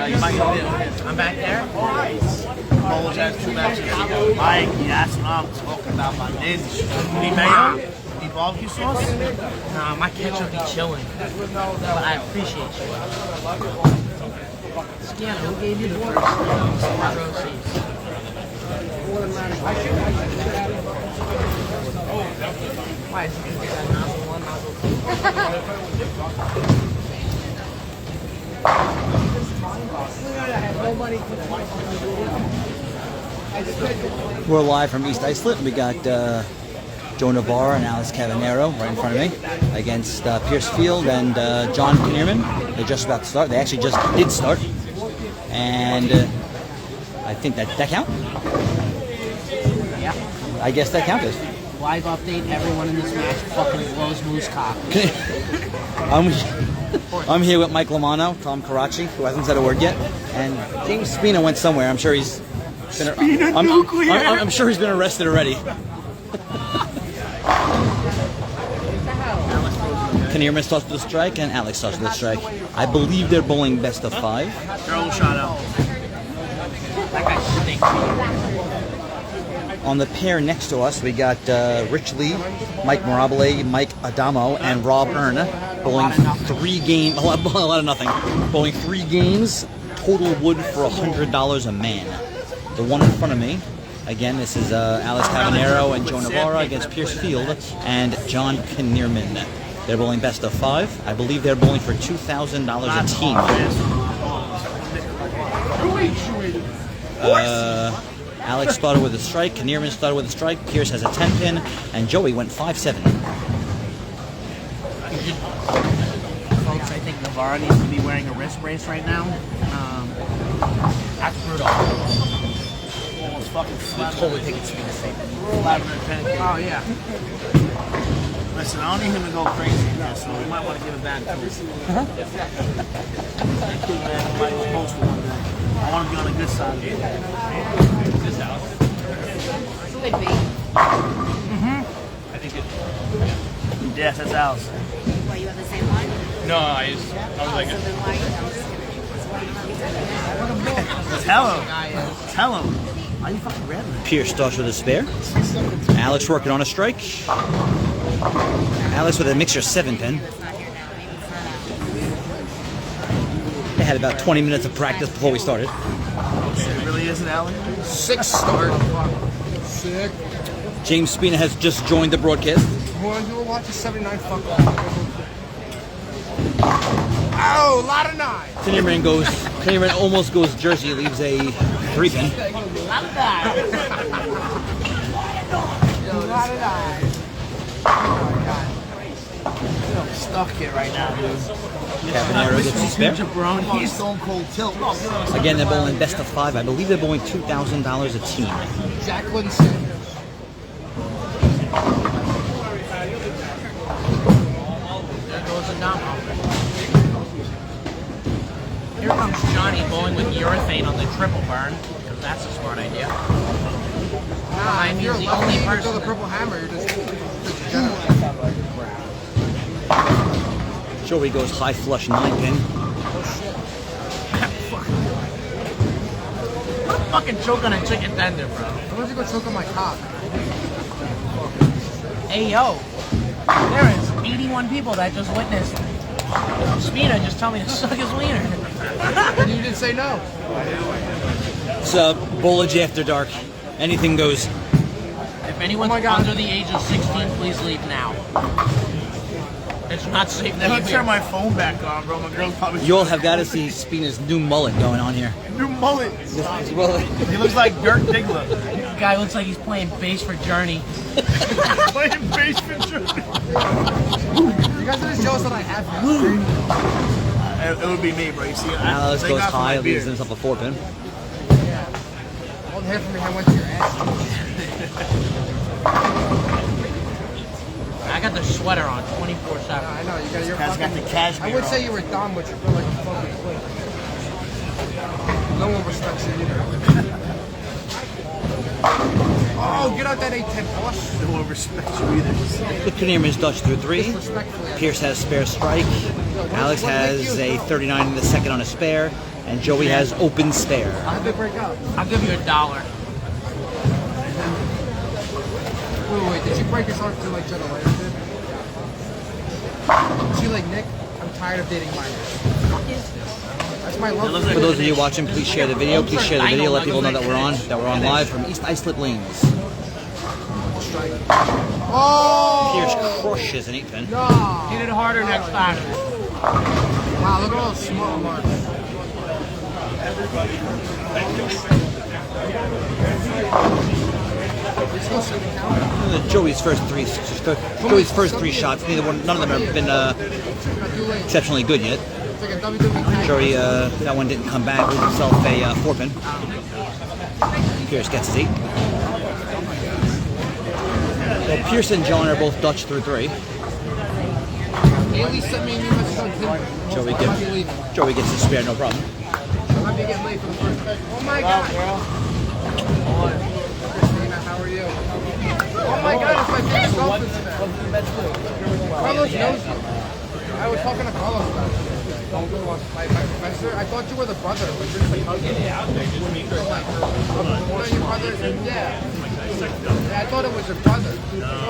You might know him. I'm back there. Bowlage has 2 matches to go. Mike, that's what I'm talking about, my ninja. Need mayo? Need barbecue sauce? Nah, my ketchup be chilling. But I appreciate you. Scanner, who gave you the first Coracis? Why is it that nozzle 1, nozzle 2? We're live from East Islip. We got Joe Novara and Cavagnaro right in front of me against Pierce Field and John Knieriemen. They're just about to start. They actually just did start. And I think that count? Yeah. I guess that counted. Live update, everyone in this match fucking blows moose cock. I'm here with Michael Lamanno, Tom Coraci, who hasn't said a word yet. And James Spina went somewhere. I'm sure he's been I'm sure he's been arrested already. Knieriemen starts with a strike and Alex starts with a strike. I believe they're bowling best of 5. They're all shot out. That guy stinks. On the pair next to us, we got Rich Lee, Mike Mirabile, Mike Adamo, and Rob Earn bowling 3 games. A lot of nothing. Bowling 3 games, total wood for $100 a man. The one in front of me, again, this is Alex Cavagnaro and Joe Novara against Pierce Field and John Knieriemen. They're bowling best of 5. I believe they're bowling for $2,000 a team. Alex started with a strike, Knieriemen started with a strike, Pierce has a 10-pin, and Joey went 5-7. Folks, I think Novara needs to be wearing a wrist brace right now. That's brutal. Almost fucking flat. Totally think it's going to say that. Oh, yeah. Listen, I don't need him to go crazy here, so we might want to give it back to him. I want to be on the good side of it. This house. Could be. I think it. Yes, that's ours. What, you have the same one? No, I was like, So then why Tell him. Tell him. Why are you fucking rattling? Pierce starts with a spare. Alex working on a strike. Alex with a mixture 7-pin. They had about 20 minutes of practice before we started. It really isn't, Alex? 6 start. Sick. James Spina has just joined the broadcast. You were watching 79 fuck off. Oh, a lot of 9. Knieriemen almost goes Jersey, leaves a 3-pin. Love that. A lot of 9. Oh my god. I'm stuck here right now, dude. Cavagnaro gets a spare. He's stone cold tilt. Again, they're bowling best of 5. I believe they're bowling $2,000 a team. Jacqueline said. There goes Adamo. Here comes Johnny bowling with urethane on the triple burn, because that's a smart idea. Nah, if you're the lucky, only you person throw the that- purple hammer, you're just generous. Joey goes high flush 9-pin. Fucking choke on a chicken tender, bro. I'm going to go choke on my cock. Hey, yo. There is 81 people that just witnessed Spina just tell me to suck his wiener. And you didn't say no. It's Bowlage After Dark. Anything goes. If anyone's under the age of 16, please leave now. It's not safe to Let be me here. turn my phone back on, bro. My girl's probably. You all have got to see Spina's new mullet going on here. New mullet. He looks like Dirk Diggler. Guy looks like he's playing bass for Journey. Playing bass for Journey. You guys are just jealous that I have him. It would be me, bro. You see, Alex thank goes God for my high, beard. leaves himself a 4-pin. Yeah. All the hair from your head went to your ass. I got the sweater on 24/7. I know, you got your Guy's got fucking... the cashmere I would say on. you were dumb, but you feel like you fucking quit. No one respects you either. Oh, get out that 8-10 plus. No one respects you either. The Knieriemen's dodged through 3. Disrespectfully. Pierce has spare strike. Alex has a 39 in the second on a spare, and Joey has open spare. How'd they break up? I'll give you $1. Wait, did you break this off to like Jenna Later did? She like, Nick, I'm tired of dating minors. That's my love. For those of you watching, please share the video. Please share the video. Let people know that we're on live from East Islip Lanes. Oh! Pierce crushes an 8-pin. No! Hit it harder next time. Wow, look at all those small marks. Joey's first three shots. None of them have been exceptionally good yet. Joey, that one didn't come back. Moved himself a 4-pin. Pierce gets his 8. Well, Pierce and John are both Dutch through 3. Haley sent me a new message on Tinder. Joey gets his spare, no problem. I might be getting late for the first bet. Oh my god! Christina, how are you? Oh my god, it's my favorite golfing fan. Carlos knows you. I was talking to Carlos about it. My professor, I thought you were the brother, but you're just a cousin. Yeah. One of your brothers? Yeah. Yeah, I thought it was your brother.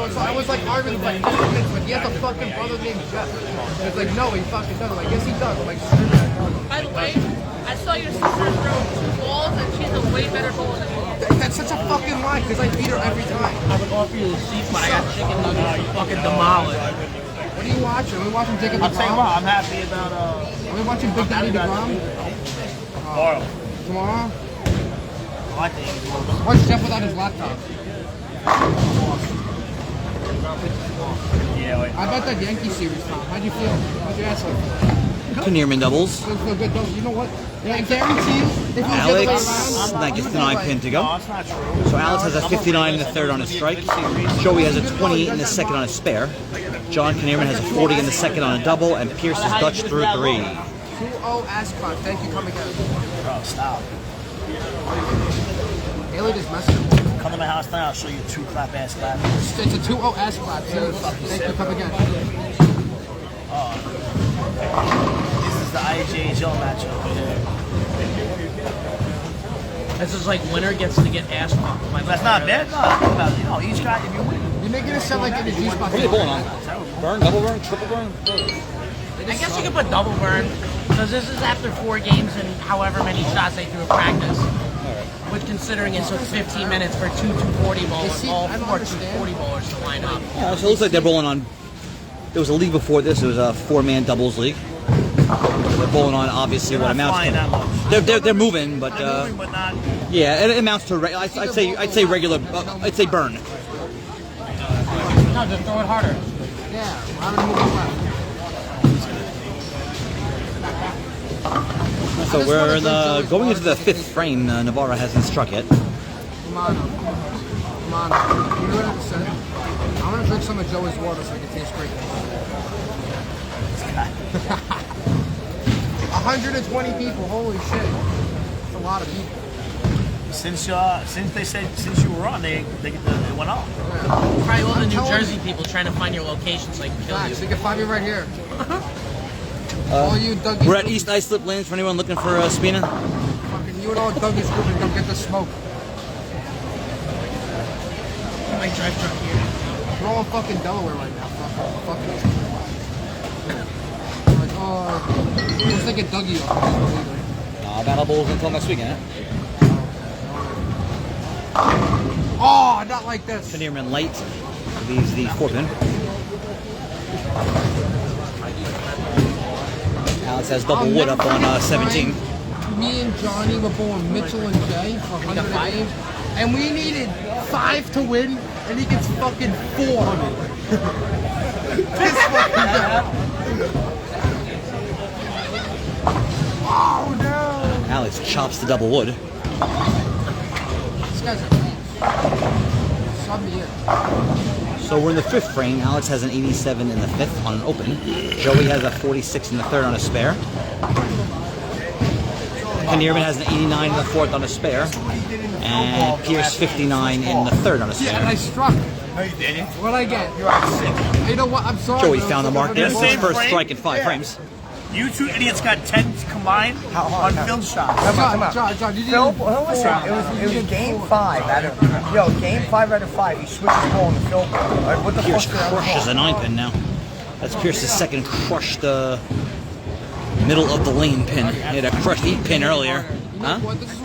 So I was like arguing like 2 minutes, like he has a fucking brother named Jeff. And it's like, no, he fucking doesn't. Like, yes, he does. I'm like, screw that. By the way, I saw your sister throw 2 balls and she's a way better bowler than you. That's such a fucking lie, because I beat her every time. I would offer you the seats, but I got chicken nuggets fucking demolished. What are you watching? Are we watching Jacob I'll tell you what, DeGrom? I'm happy about Are we watching Big Daddy DeGrom? tomorrow. Tomorrow? Oh, I think it's more. Watch Jeff without his laptop. Yeah, wait. I bet that Yankee series, Tom. How'd you feel? How'd your asshole feel? Knieriemen doubles. Feel good, don't you? You know what? I guarantee you, if it was the other way Alex, around, that gets the 9-pin to No, go. it's not true. So Alex has a 59 in the third on a strike. Joey has a 28 in the second on a spare. John Knieriemen has a 40 in the second on a double, and Pierce is Dutch through 3. 2-0 ass clap. Thank you, come again. Bro, stop. Haley just messed up. Come to my house now, I'll show you 2 clap ass clap. It's a 2-0 ass clap. So thank you, come again. This is the IJHL matchup. This is like winner gets to get ass pumped. That's not bad. No, think about it. You know, each guy, if you win. You're making it sound like in the G spot. What are you bowling on? Burn, double burn, triple burn? I guess you could put double burn, because this is after 4 games and however many shots they threw in practice. Which, considering it took 15 minutes for 2 240 bowlers, all 4 240 bowlers to line up. Yeah, so it looks like they're bowling on. There was a league before this. It was a 4-man doubles league. They're bowling on obviously what amounts Flying that to. much. They're moving, but They're moving, but not. yeah, it amounts to. I'd say regular. I'd say burn. No, just throw it harder. Yeah, I'm gonna move left. So we're going into the 5th frame. Novara hasn't struck yet. Lamanno. You know what I said? I'm gonna drink some of Joey's water so I can taste great. 120 people, holy shit. That's a lot of people. Since you were on, they went off. Probably all the I'm New telling Jersey people trying to find your location so they can kill you. Facts, they can find me right here. All you Dougie's We're at East Islip Lanes for anyone looking for Spina. fucking you and all Dougie's group and come get the smoke. My drive truck here. We're all in fucking Delaware right now. Fucking. Like, oh, let's take a Dougie off. Battle bowls until next weekend. Eh? Oh, not like this. Knieriemen light leaves the 4-pin. Alex has double wood up on 17. Me and Johnny were bowling Mitchell and Jay for 100 games, and we needed 5 to win, and he gets fucking 4. This fucking guy. Oh no! Alex chops the double wood. These guys are nice. Sub me in. So we're in the 5th frame. Alex has an 87 in the 5th on an open. Joey has a 46 in the 3rd on a spare. Knieriemen has an 89 in the 4th on a spare. And Pierce 59 in the 3rd on a Yeah, and I spare. struck. No, you didn't. What'd I get? You know what? I'm sorry. Joey bro. found the mark there. It's his Same first frame? strike in 5 Yeah. frames. You two idiots got 10 combined on field shots. John, did you Phil, listen, it was game 5 out of game 5 out of 5. He switched the ball in the field goal. What the Pierce fuck? crushes a 9-pin now. That's Pierce's second crushed middle of the lane pin. He had a crushed 8-pin earlier. Huh?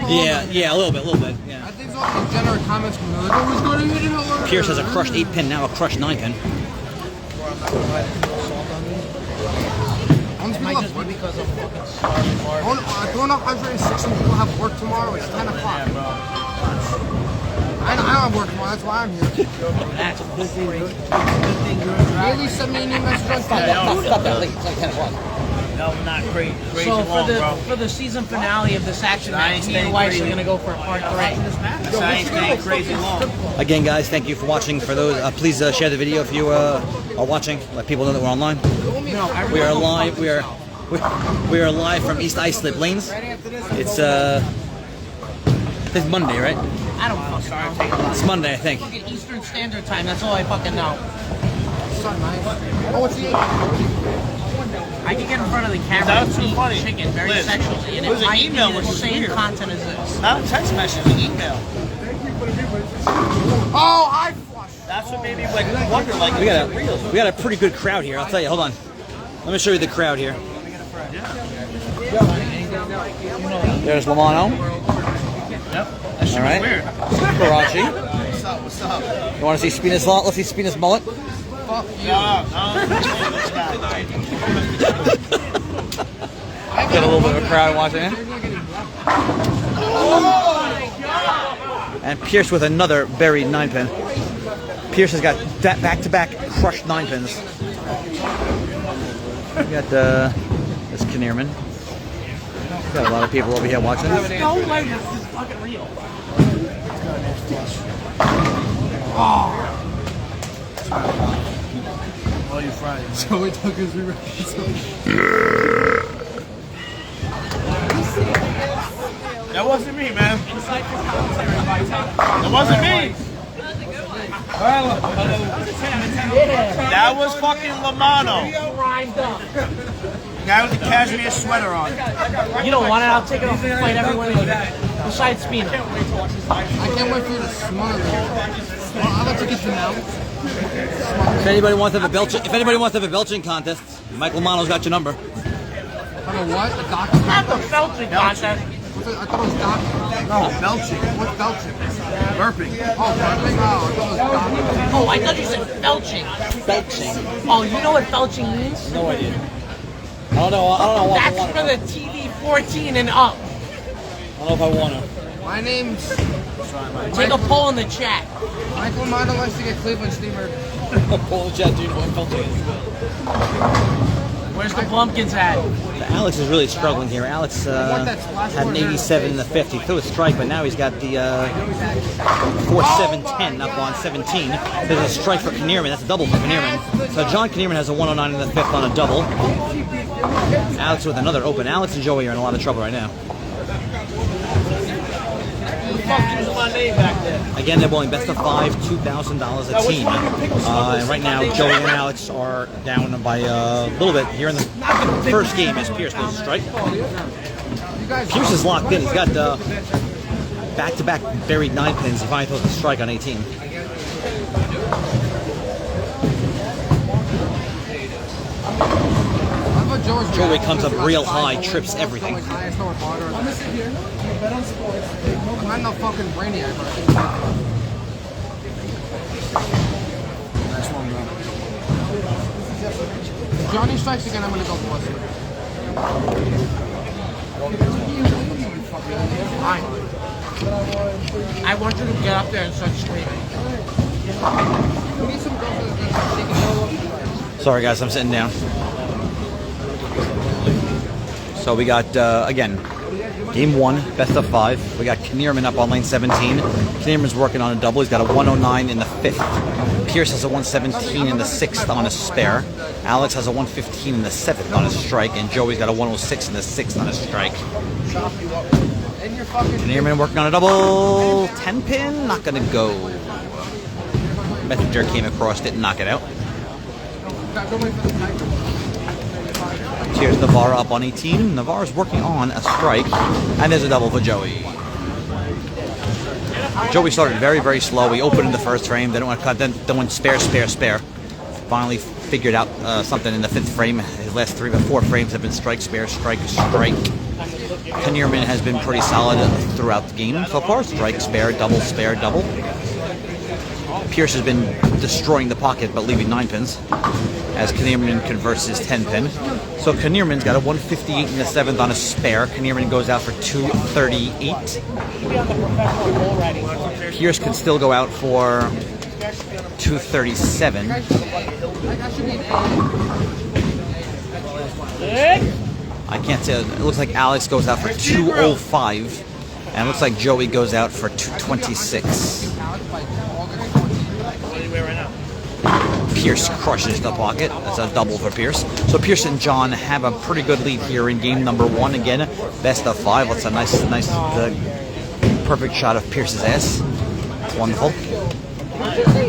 Yeah, a little bit, yeah. I think it's all the degenerate comments from like, oh, he's going to hit it. Pierce has a crushed 8-pin, now a crushed 9-pin. Might just be because of fucking Going 160 people have work tomorrow. It's 10 o'clock. I don't have work tomorrow. That's why I'm here. That's a good thing. Haley sent me a new message on Stop that late. It's like 10 o'clock. No, not great. So for the season finale of this action match, me and Weiss are going to go for part 3. Science staying crazy long. Again, guys, thank you for watching. For those, please share the video if you are watching. Let people know that we're online. We are live. We are live from East Islip Lanes. It's Monday, right? I don't fucking know. It's Monday, I think. Fucking Eastern Standard Time, that's all I fucking know. Oh, it's the 8th. I can get in front of the camera That and was too eat funny. chicken very Liz, sexually, and it was it an might email, be the which was same weird. content as this. Not a text message, an email. Oh, I flushed. That's what made me wonder, like, We got a pretty good crowd here. I'll tell you. Hold on. Let me show you the crowd here. There's Lamanno. Yep. That shit All right. was weird. Coraci. What's up? You want to see Spina's lot? Let's see Spina's mullet. No. Got a little bit of a crowd watching it. And Pierce with another buried 9-pin. Pierce has got back-to-back crushed 9-pins. We got this Knieriemen. Got a lot of people over here watching. No way, this is fucking real. Oh, you fried. So we took his re-records. That wasn't me, man. That wasn't me. That was fucking Lamanno. Guy with the cashmere sweater on. You don't want it, I'll take it off and fight everyone besides Spina. I can't wait for you to smother me. Well, I'd like to get you now. If anybody wants to have a belching contest, Michael Lamanno's got your number. I don't know what? A doctor? Not the belching contest. I thought it was doctor. No, belching. What's belching? Burping. Oh, burping? Oh, I thought it was doctor. Oh, I thought you said belching. Belching. Oh, you know what belching means? No idea. I don't know what That's I want. for the TV 14 and up. I don't know if I want to. My name's Take a poll in the chat. Michael Lamanno likes to get Cleveland steamered. Pull the chat, dude. What belching is. Where's the Blumpkins at? Alex is really struggling here. Alex had an 87 in the 50. He threw a strike, but now he's got the 4-7-10 up on 17. There's a strike for Knieriemen. That's a double for Knieriemen. So John Knieriemen has a 109 in the 5th on a double. Alex with another open. Alex and Joey are in a lot of trouble right now. Again, they're bowling best of 5, $2,000 a team. And right now, Joey and Alex are down by a little bit here in the first game as Pierce throws a strike. Pierce is locked in. He's got back-to-back buried 9-pins. He finally throws a strike on 18. Joey comes up real high, trips everything. I'm not fucking brainiac, but I think if Johnny strikes again, I'm gonna go plus it. I want you to get up there and start screaming. Sorry guys, I'm sitting down. So we got, again, game 1, best of 5. We got Knieriemen up on lane 17. Knieriemen's working on a double. He's got a 109 in the 5th. Pierce has a 117 in the 6th on a spare. Alex has a 115 in the 7th on a strike. And Joey's got a 106 in the 6th on a strike. Knieriemen working on a double. 10-pin, not going to go. Messenger came across, didn't knock it out. Here's Novara up on 18. Novara's working on a strike, and there's a double for Joey. Joey started very, very slow. He opened in the first frame, then went cut, then went spare. Finally figured out something in the 5th frame. His last 3 or 4 frames have been strike, spare, strike. Knieriemen has been pretty solid throughout the game so far. Strike, spare, double. Pierce has been destroying the pocket but leaving 9 pins as Knieriemen converts his 10 pin. So Knieriemen's got a 158 in the 7th on a spare. Knieriemen goes out for 238. Pierce can still go out for 237. I can't say. It looks like Alex goes out for 205, and it looks like Joey goes out for 226. Pierce crushes the pocket. That's a double for Pierce. So Pierce and John have a pretty good lead here in game number 1. Again, best of 5. That's a nice, perfect shot of Pierce's ass. It's wonderful.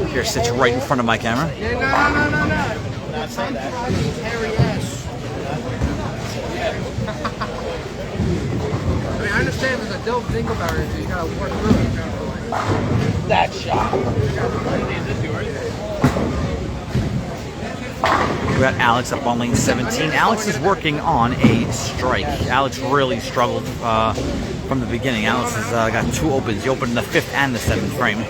Pierce sits right in front of my camera. No. That's not hairy ass. I mean, I understand there's a dope dingleberry, so you gotta work through it. That shot. We got Alex up on lane 17. Alex is working on a strike. Alex really struggled from the beginning. Alex has got 2 opens. He opened in the 5th and the 7th frame.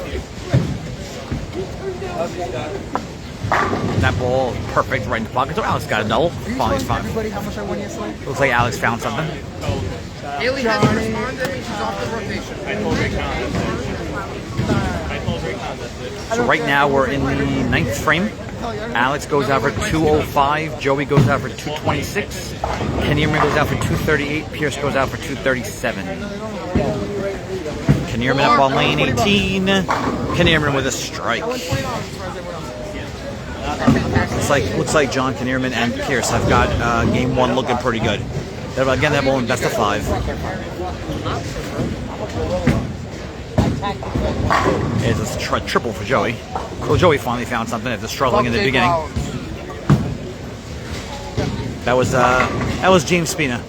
That ball perfect right in the pocket. So Alex got a double. Fine. How much I won yesterday? Looks like Alex found something. Haley hasn't responded. She's off the rotation. So right now we're in the 9th frame. Alex goes out for 205. Joey goes out for 226. Knieriemen goes out for 238. Pierce goes out for 237. Knieriemen up on lane 18. Knieriemen with a strike. Looks like John Knieriemen and Pierce have got game 1 looking pretty good. Again, they're in best of 5. It's a triple for Joey. So Joey finally found something after struggling in the beginning. That was James Spina.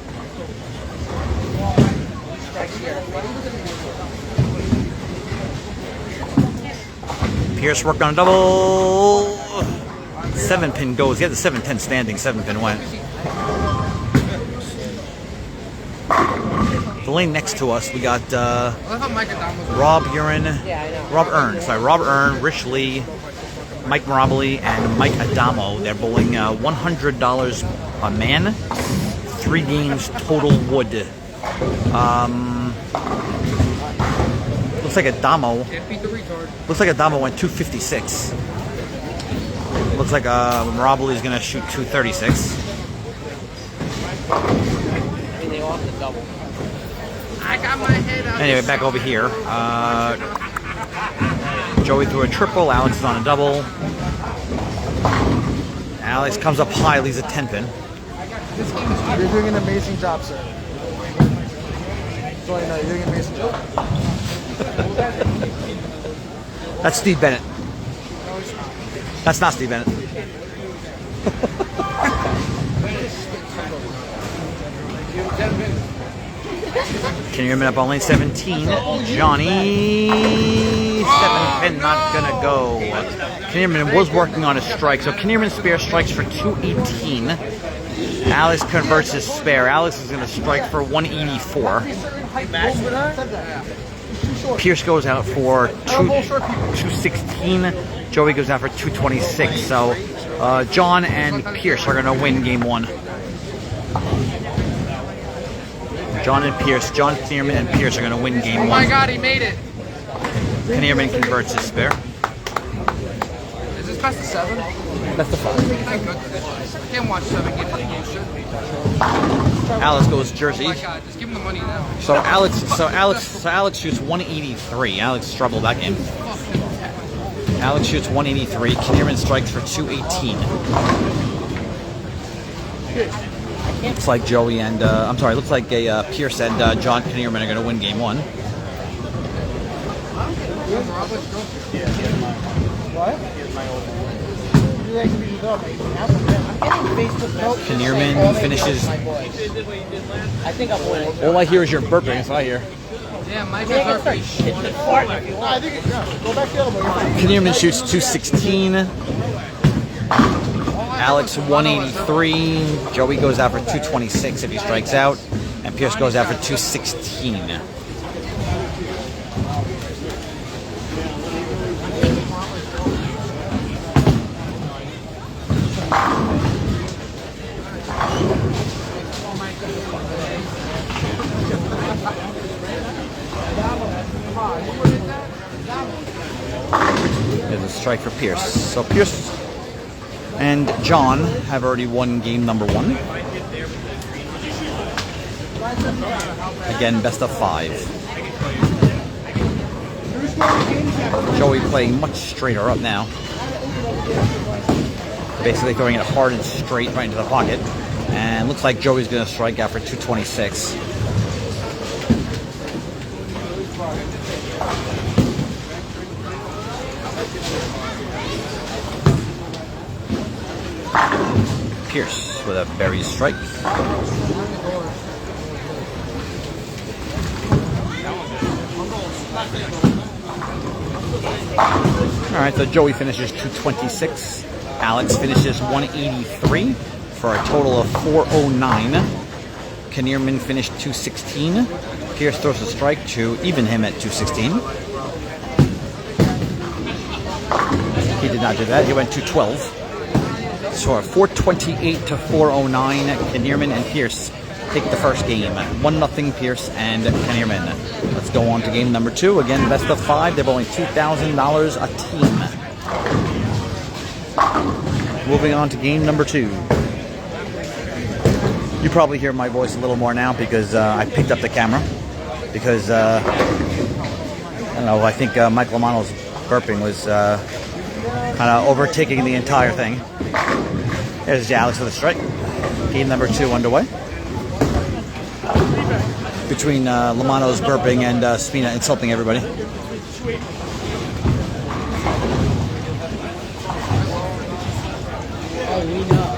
Pierce worked on a double. 7-pin goes. He had the 7-10 standing. 7-pin went. The lane next to us, we got Rob Earn, Rich Lee, Mike Mirabile, and Mike Adamo. They're bowling $100 a man. 3 games total wood. Looks like Adamo went 256. Looks like Mirabile is going to shoot 236. Anyway, back over here. Joey threw a triple. Alex is on a double. Alex comes up high, leaves a 10-pin. You're doing an amazing job, sir. So I know you're doing an amazing job. That's Steve Bennett. That's not Steve Bennett. Knieriemen up on lane 17. Johnny, 7-pin, not gonna go. Knieriemen was working on a strike, so Knieriemen spare strikes for 218. Alex converts his spare. Alex is gonna strike for 184. Pierce goes out for 216. Joey goes out for 226. So John and Pierce are gonna win game 1. John Knieriemen and Pierce are going to win game 1. Oh my God, he made it! Knieriemen converts his spare. Is this best of 7? Best of 5. Thank goodness. I can't watch 7 games in a game, should be. Alex goes Jersey. Oh my God, just give him the money now. So Alex shoots 183. Alex struggled that game. Alex shoots 183. Knieriemen strikes for 218. Looks like Joey and looks like Pierce and John Knieriemen are going to win game 1. What? Knieriemen finishes. I think I'm winning. All I hear is your burping. That's what I hear. Yeah, Mike I can start shitting and farting if you want. Knieriemen shoots 216. Alex 183. Joey goes out for 226 if he strikes out. And Pierce goes out for 216. There's a strike for Pierce. So Pierce and John have already won game number 1. Again, best of 5. Joey playing much straighter up now. Basically throwing it hard and straight right into the pocket. And looks like Joey's going to strike out for 226. Pierce with a berry strike. Alright, so Joey finishes 226. Alex finishes 183 for a total of 409. Knieriemen finished 216. Pierce throws a strike to even him at 216. He did not do that. He went 212. So 428 to 409. Knieriemen and Pierce take the first game. 1-0 Pierce and Knieriemen. Let's go on to game number 2. Again, best of 5. They're bowling $2,000 a team. Moving on to game number 2. You probably hear my voice a little more now because I picked up the camera. Because, I don't know, I think Michael Lamanno's burping was kind of overtaking the entire thing. There's Alex with a strike. Game number 2 underway. Between Lamanno's burping and Spina insulting everybody. Oh, we know.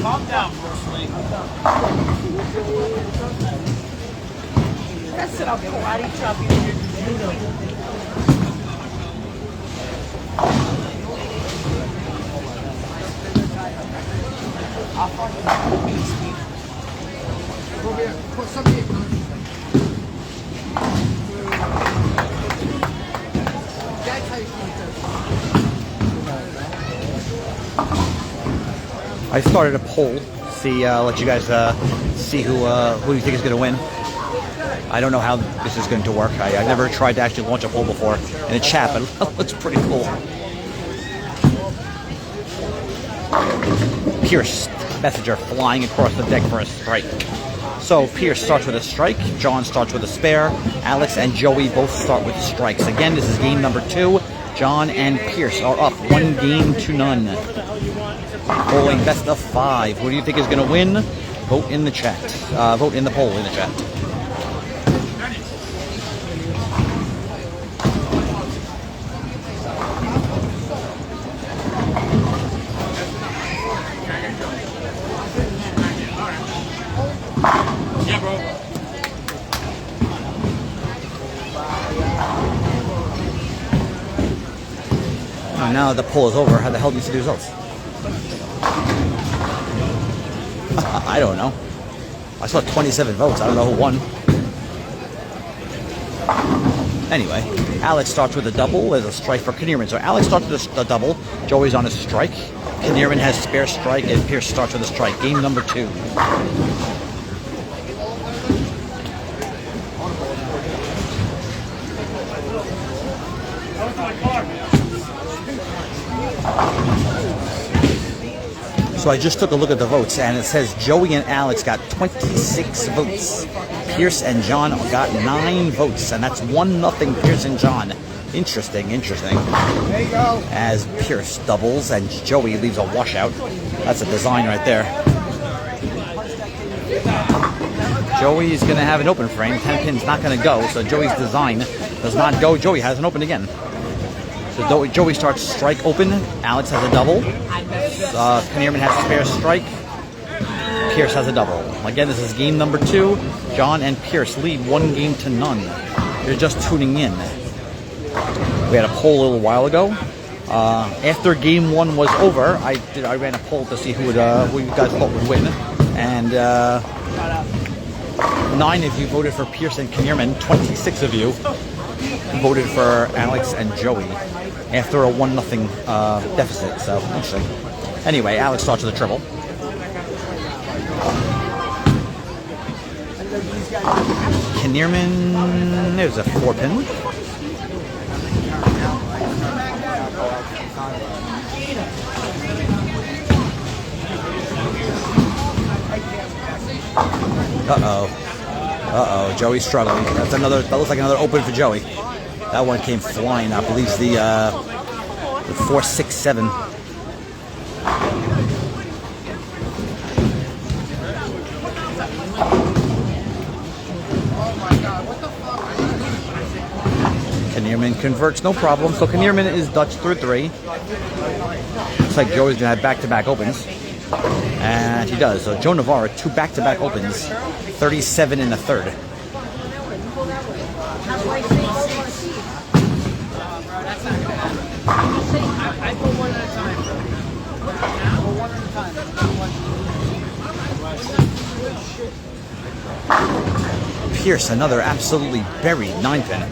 Calm down, Bruce Lee. That's it, I'll karate chop you in your judo. I'll fucking beast you. I started a poll. Let you guys see who you think is going to win. I don't know how this is going to work. I've never tried to actually launch a poll before in a chat, but it looks pretty cool. Pierce, messenger flying across the deck for a strike. So Pierce starts with a strike, John starts with a spare, Alex and Joey both start with strikes. Again, this is game number 2. John and Pierce are up 1-0. Bowling best of 5. Who do you think is going to win? Vote in the chat. Vote in the poll in the chat. Yeah, bro. Oh, now the poll is over. How the hell do you see the results? I don't know. I saw 27 votes. I don't know who won. Anyway, Alex starts with a double. There's a strike for Knieriemen. So Alex starts with a double. Joey's on a strike. Knieriemen has spare strike, and Pierce starts with a strike. Game number 2. So I just took a look at the votes, and it says Joey and Alex got 26 votes. Pierce and John got 9 votes, and that's 1-0 Pierce and John. Interesting, interesting. There you go. As Pierce doubles and Joey leaves a washout. That's a design right there. Joey is going to have an open frame. 10 pin's not going to go, so Joey's design does not go. Joey has an open again. So Joey starts strike open. Alex has a double. Knieriemen has a spare strike. Pierce has a double. Again, this is game number 2. John and Pierce lead 1-0. You're just tuning in. We had a poll a little while ago. After game 1 was over, I ran a poll to see who you guys thought would win, and 9 of you voted for Pierce and Knieriemen. 26 of you voted for Alex and Joey after a 1-0 deficit. So interesting. Anyway, Alex starts with a triple. Knieriemen, there's a 4-pin. Uh-oh, Joey's struggling. That looks like another open for Joey. That one came flying. I believe the 4-6-7. Knieriemen converts, no problem. So Knieriemen is Dutch through 3. Looks like Joey's gonna have back-to-back opens. And he does. So Joe Novara, 2 back-to-back opens, 37 in the third. Pierce, another absolutely buried 9-pin.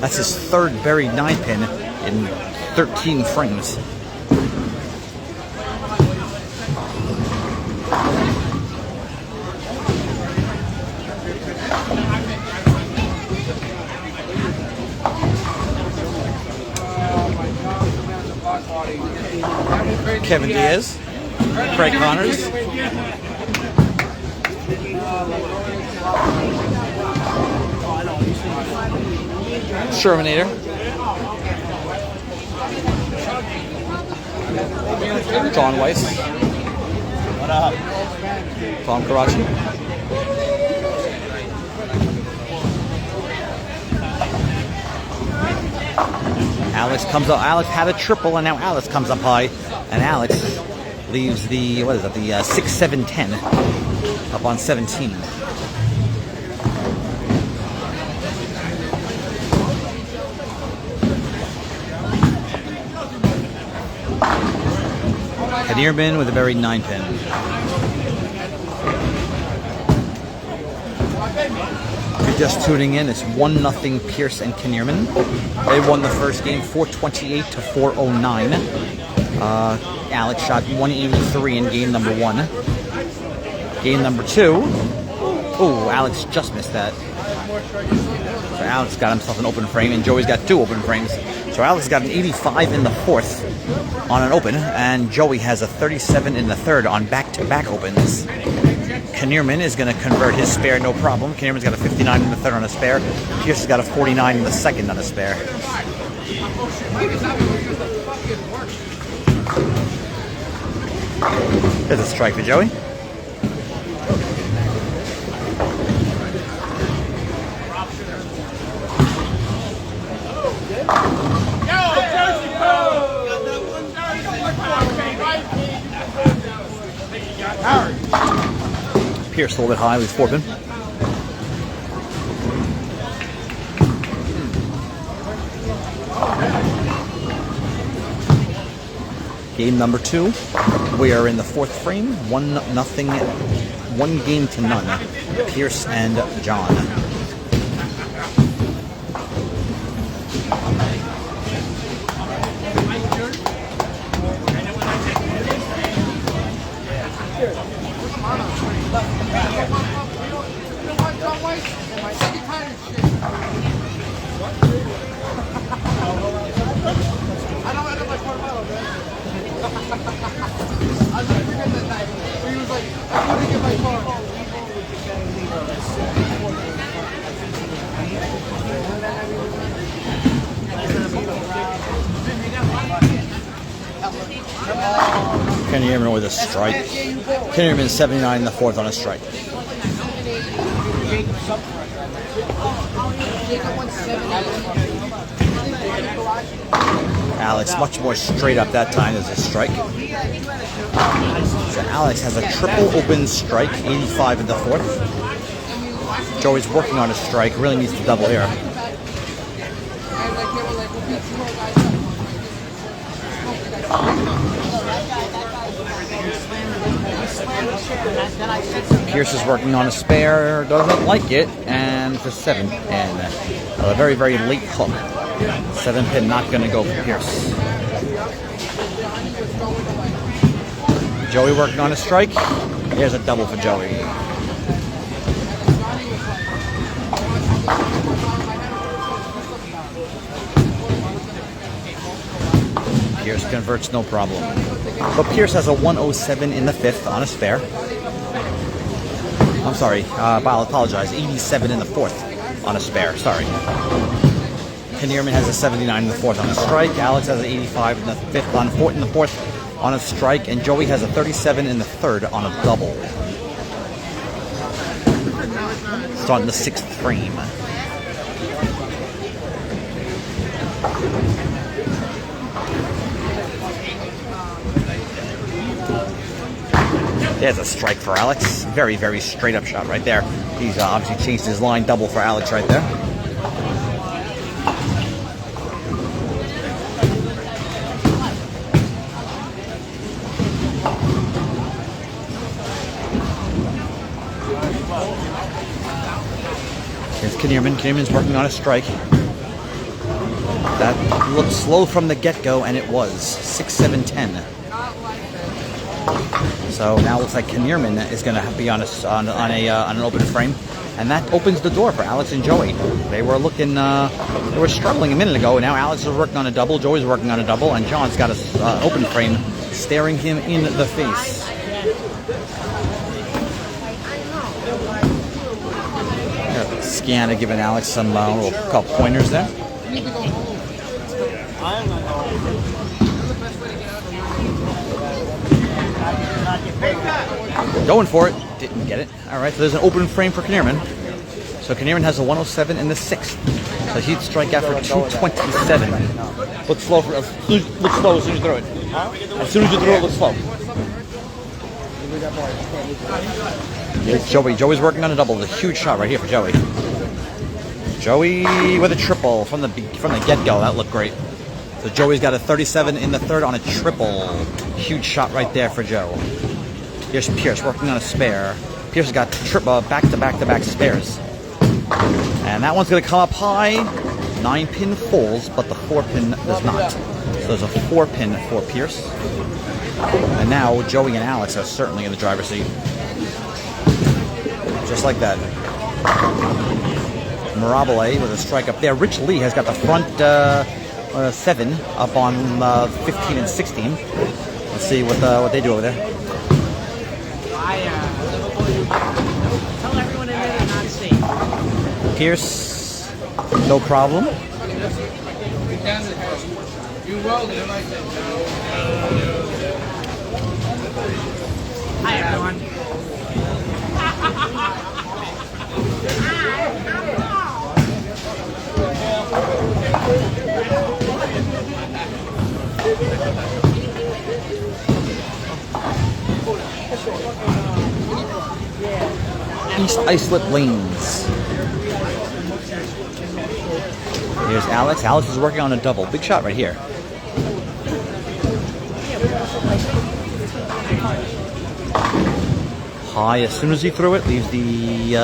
That's his 3rd buried 9-pin in 13 frames. Kevin Diaz, Craig Connors, Shermanator, John Weiss, what up? Tom Coraci, Alex comes up. Alex had a triple, and now Alex comes up high, and Alex leaves the 6-7-10 up on 17. Knieriemen with a buried 9-pin. If you're just tuning in, it's 1-0 Pierce and Knieriemen. They won the first game 428 to 409. Alex shot 183 in game number 1. Game number 2. Oh, Alex just missed that. So Alex got himself an open frame, and Joey's got 2 open frames. So Alex got an 85 in the 4th on an open, and Joey has a 37 in the 3rd on back-to-back opens. Knieriemen is going to convert his spare, no problem. Knieriemen's got a 59 in the 3rd on a spare. Pierce has got a 49 in the 2nd on a spare. There's a strike for Joey. Pierce a little bit high with 4-pin. Game number 2. We are in the 4th frame. 1-0, 1-0. Pierce and John. Knieriemen with a strike. Knieriemen 79 in the fourth on a strike. Alex much more straight up that time as a strike. So Alex has a triple open strike, 85 in the fourth. Joey's working on a strike, really needs to double here. Pierce is working on a spare, doesn't like it, and it's a 7. And a very, very late hook. 7 pin not going to go for Pierce. Joey working on a strike. Here's a double for Joey. Pierce converts no problem. But Pierce has a 107 in the fifth on a spare. I'm sorry, I'll apologize. 87 in the fourth on a spare, sorry. Knieriemen has a 79 in the fourth on a strike. Alex has an 85 in the fifth on in the fourth on a strike, and Joey has a 37 in the third on a double. Starting the sixth frame. There's a strike for Alex. Very, very straight up shot right there. He's obviously changed his line. Double for Alex right there. Here's Knieriemen. Knieriemen's working on a strike. That looked slow from the get-go, and it was 6-7-10. So now it looks like Knieriemen is going to be on an open frame, and that opens the door for Alex and Joey. They were looking, they were struggling a minute ago, and now Alex is working on a double, Joey's working on a double, and John's got an open frame staring him in the face. Scanner giving Alex some little couple pointers there. Going for it. Didn't get it. All right, so there's an open frame for Knieriemen. So Knieriemen has a 107 in the sixth. So he'd strike out for 227. Looks slow. Looks slow as soon as you throw it. As soon as you throw it, looks slow. Here's Joey. Joey's working on a double. It's a huge shot right here for Joey. Joey with a triple from the get-go. That looked great. So Joey's got a 37 in the third on a triple. Huge shot right there for Joe. Here's Pierce working on a spare. Pierce has got back-to-back spares. And that one's going to come up high. 9-pin falls, but the 4-pin does not. So there's a 4-pin for Pierce. And now Joey and Alex are certainly in the driver's seat. Just like that. Mirabile with a strike up there. Rich Lee has got the front 7 up on 15 and 16. Let's see what they do over there. Tell everyone in there they're not safe. Pierce, no problem. Hi, everyone. East Islip lanes. Here's Alex. Alex is working on a double. Big shot right here. High as soon as he threw it, leaves the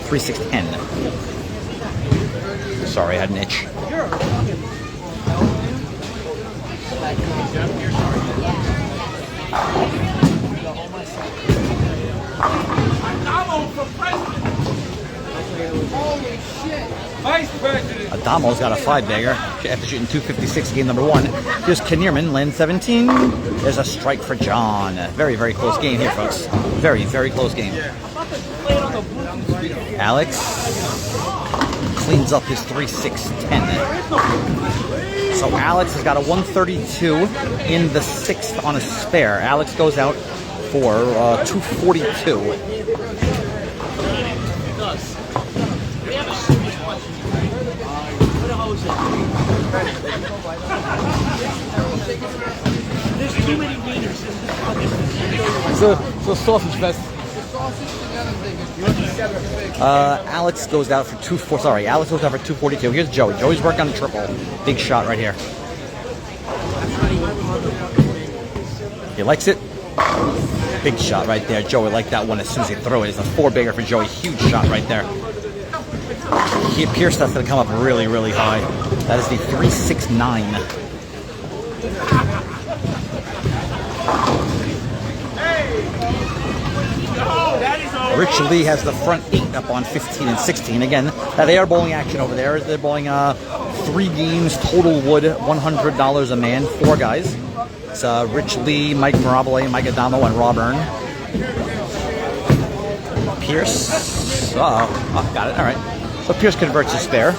3-6-10. Sorry, I had an itch. Adamo's got a 5-bagger after shooting 256 game number 1. Here's Knieriemen, land 17. There's a strike for John. Very, very close game here, folks. Very, very close game. Alex cleans up his 3-6-10. So Alex has got a 132 in the 6th on a spare. Alex goes out for 242. There's too many wieners. So sausage fest. Alex goes out for Alex goes out for 242. Here's Joey. Joey's working on a triple. Big shot right here. He likes it. Big shot right there. Joey liked that one as soon as he threw it. It's a 4-bagger for Joey. Huge shot right there. Pierce, that's going to come up really, really high. That is the 369. Rich Lee has the front 8 up on 15 and 16. Again, they are bowling action over there. They're bowling 3 games, total wood, $100 a man, 4 guys. It's Rich Lee, Mike Mirabile, Mike Adamo, and Rob Earn. Pierce. Got it. All right. So Pierce converts his spare.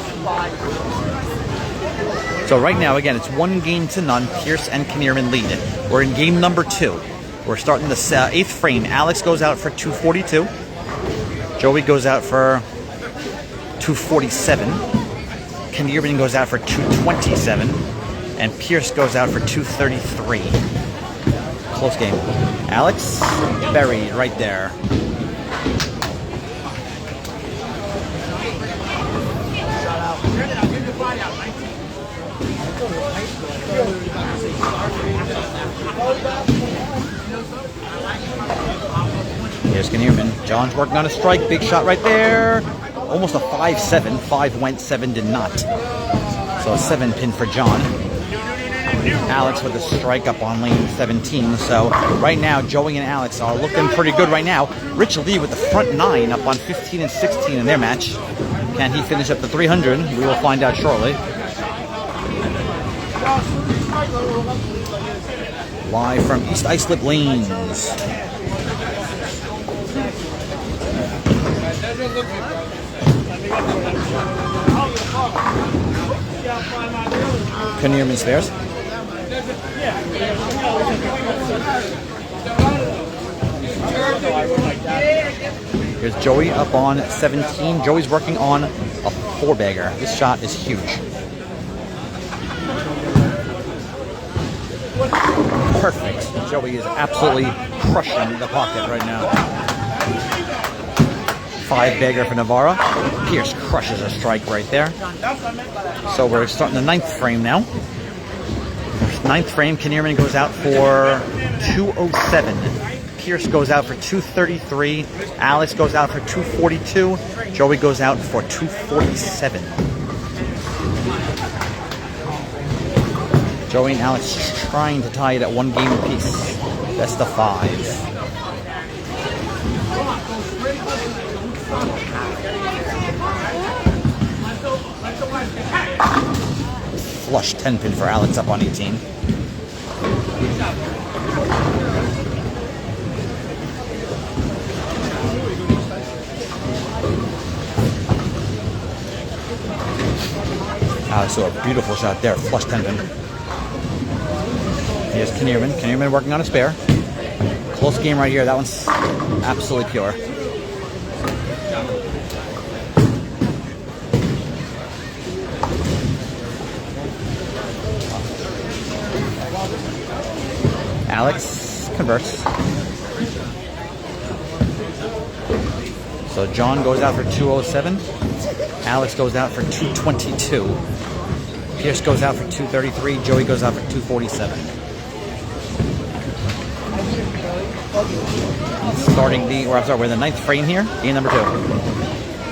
So right now, again, it's 1-0. Pierce and Knieriemen lead. We're in game number 2. We're starting the 8th frame. Alex goes out for 242. Joey goes out for 247. Knieriemen goes out for 227. And Pierce goes out for 233. Close game. Alex buried right there. Here's Knieriemen. John's working on a strike. Big shot right there. Almost a 5-7. 5 went, 7 did not. So a 7-pin for John. Alex with a strike up on lane 17. So right now, Joey and Alex are looking pretty good right now. Rich Lee with the front 9 up on 15 and 16 in their match. Can he finish up the 300? We will find out shortly. Live from East Islip Lanes. Knieriemen spares. Here's Joey up on 17. Joey's working on a 4-bagger. This shot is huge. Perfect. Joey is absolutely crushing the pocket right now. 5-bagger for Novara. Pierce crushes a strike right there. So we're starting the 9th frame now. 9th frame, Knieriemen goes out for 207. Pierce goes out for 233. Alex goes out for 242. Joey goes out for 247. Joey and Alex trying to tie it at 1 game apiece. Best of 5. Flush 10-pin for Alex up on 18. Alex saw a beautiful shot there. Flush 10-pin. Here's Knieriemen. Knieriemen working on a spare. Close game right here. That one's absolutely pure. Alex converts. So John goes out for 207. Alex goes out for 222. Pierce goes out for 233. Joey goes out for 247. We're in the 9th frame here. Game number 2.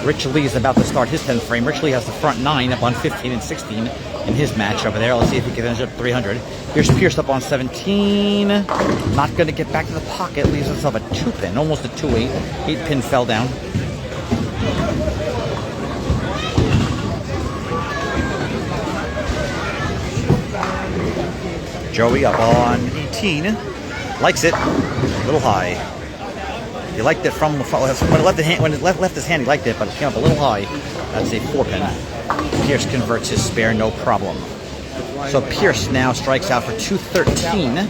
Rich Lee is about to start his 10th frame. Rich Lee has the front 9 up on 15 and 16 in his match over there. Let's see if he can finish up 300. Here's Pierce up on 17. Not going to get back to the pocket. Leaves himself a 2-pin, almost a 2-8. 8-pin fell down. Joey up on 18. Likes it. A little high. He liked it when it left his hand, he liked it, but it came up a little high. That's a 4-pin. Pierce converts his spare, no problem. So Pierce now strikes out for 213.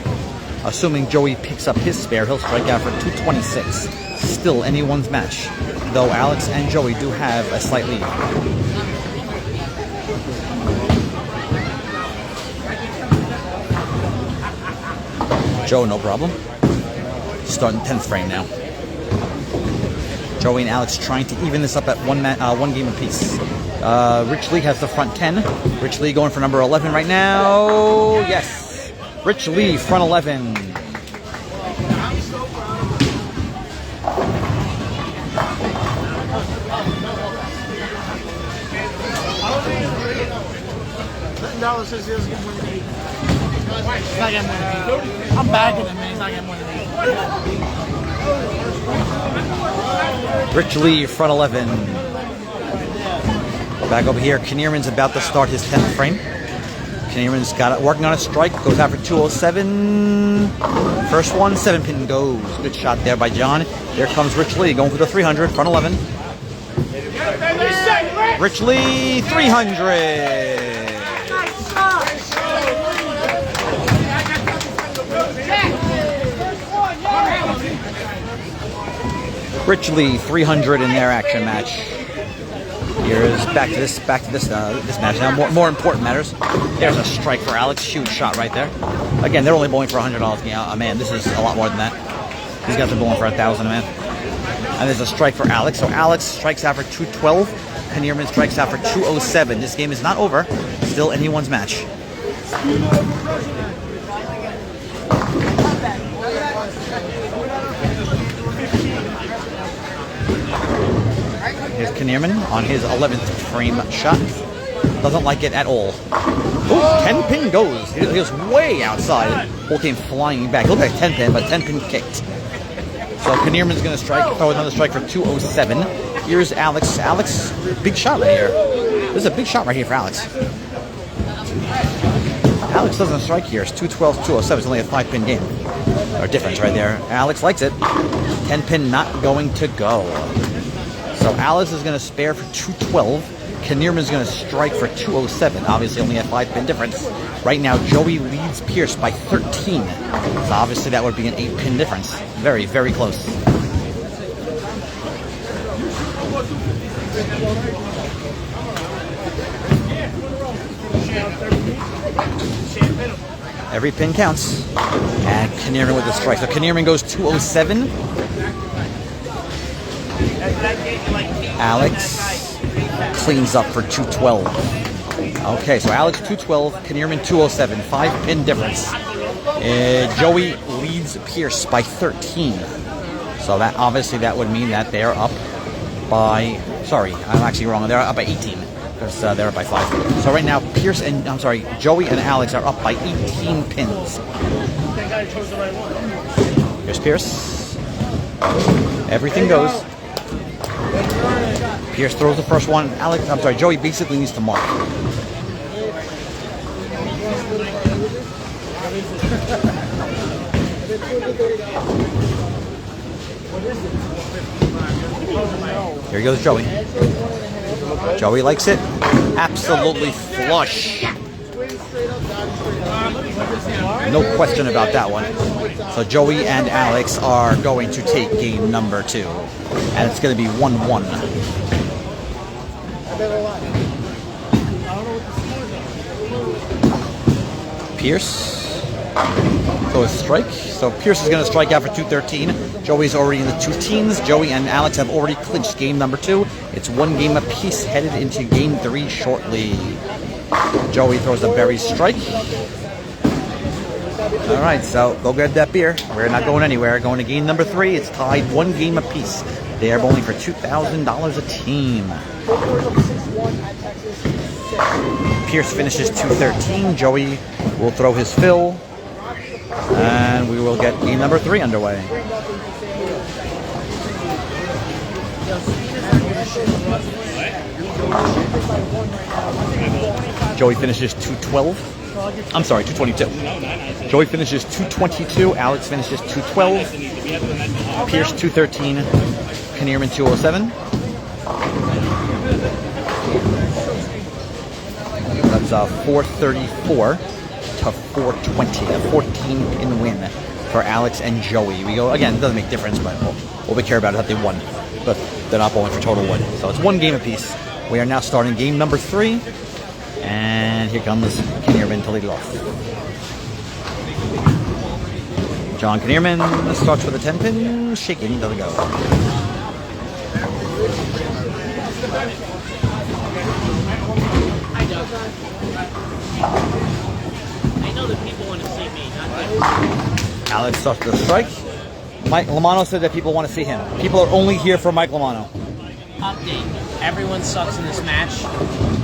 Assuming Joey picks up his spare, he'll strike out for 226. Still anyone's match, though Alex and Joey do have a slight lead. Joe, no problem. Starting 10th frame now. Joey and Alex trying to even this up at one game apiece. Rich Lee has the front 10. Rich Lee going for number 11 right now. Yes. Rich Lee, front 11. $10 says he doesn't get more than 8. He's not getting more than 8. I'm bagging him, man. He's not getting more than 8. Rich Lee, front 11. Back over here, Knieriemen's about to start his 10th frame. Knieriemen's got it, working on a strike, goes out for 207. First one, 7-pin goes. Good shot there by John. Here comes Rich Lee going for the 300, front 11. Rich Lee, 300. Rich Lee, 300 in their action match. Here's back to this match. Now, more important matters. There's a strike for Alex. Huge shot right there. Again, they're only bowling for $100 a man. This is a lot more than that. These guys are bowling for $1,000 a man. And there's a strike for Alex. So Alex strikes out for 212. Knieriemen strikes out for 207. This game is not over. Still anyone's match. Here's Knieriemen on his 11th frame shot. Doesn't like it at all. Ooh, 10-pin goes. He was way outside. Ball came flying back. It looked like 10-pin, but 10-pin kicked. So Knieriemen's going to throw another strike for 207. Here's Alex. Alex, big shot right here. This is a big shot right here for Alex. Alex doesn't strike here. It's 212, 207. It's only a 5-pin game. Or difference right there. Alex likes it. 10-pin not going to go. So Alex is going to spare for 212. Knieriemen's going to strike for 207. Obviously only a 5-pin difference. Right now Joey leads Pierce by 13. So obviously that would be an 8-pin difference. Very, very close. Every pin counts. And Knieriemen with the strike. So Knieriemen goes 207. Alex cleans up for 212. Okay, so Alex 212, Knieriemen 207. 5-pin difference. Joey leads Pierce by 13. So that obviously that would mean that they're up by... Sorry, I'm actually wrong. They're up by 18. Because they're up by 5. So right now, Joey and Alex are up by 18 pins. Here's Pierce. Everything goes. Pierce throws the first one. Joey basically needs to mark. Here goes Joey. Joey likes it. Absolutely flush. No question about that one. So Joey and Alex are going to take game number 2. And it's going to be 1-1. Pierce. So a strike. So Pierce is going to strike out for 213. Joey's already in the 2 teens. Joey and Alex have already clinched game number 2. It's 1 game apiece headed into game 3 shortly. Joey throws a berry strike. All right, so go get that beer. We're not going anywhere. Going to game number 3. It's tied 1 game apiece. They are bowling for $2,000 a team. Pierce finishes 213. Joey will throw his fill. And we will get game number 3 underway. Joey finishes 212. I'm sorry, 222. Joey finishes 222. Alex finishes 212. Pierce 213. Knieriemen 207. is 434 to 420. A 14-pin win for Alex and Joey. We go, again, it doesn't make difference, but what we care about is that they won. But they're not bowling for total wood. So it's one game apiece. We are now starting game number 3. And here comes Knieriemen to lead it off. John Knieriemen starts with a 10-pin. Shaking, doesn't go. I know that people want to see me, not them. Alex starts with a strike. Mike Lamanno said that people want to see him. People are only here for Mike Lamanno. Update. Everyone sucks in this match,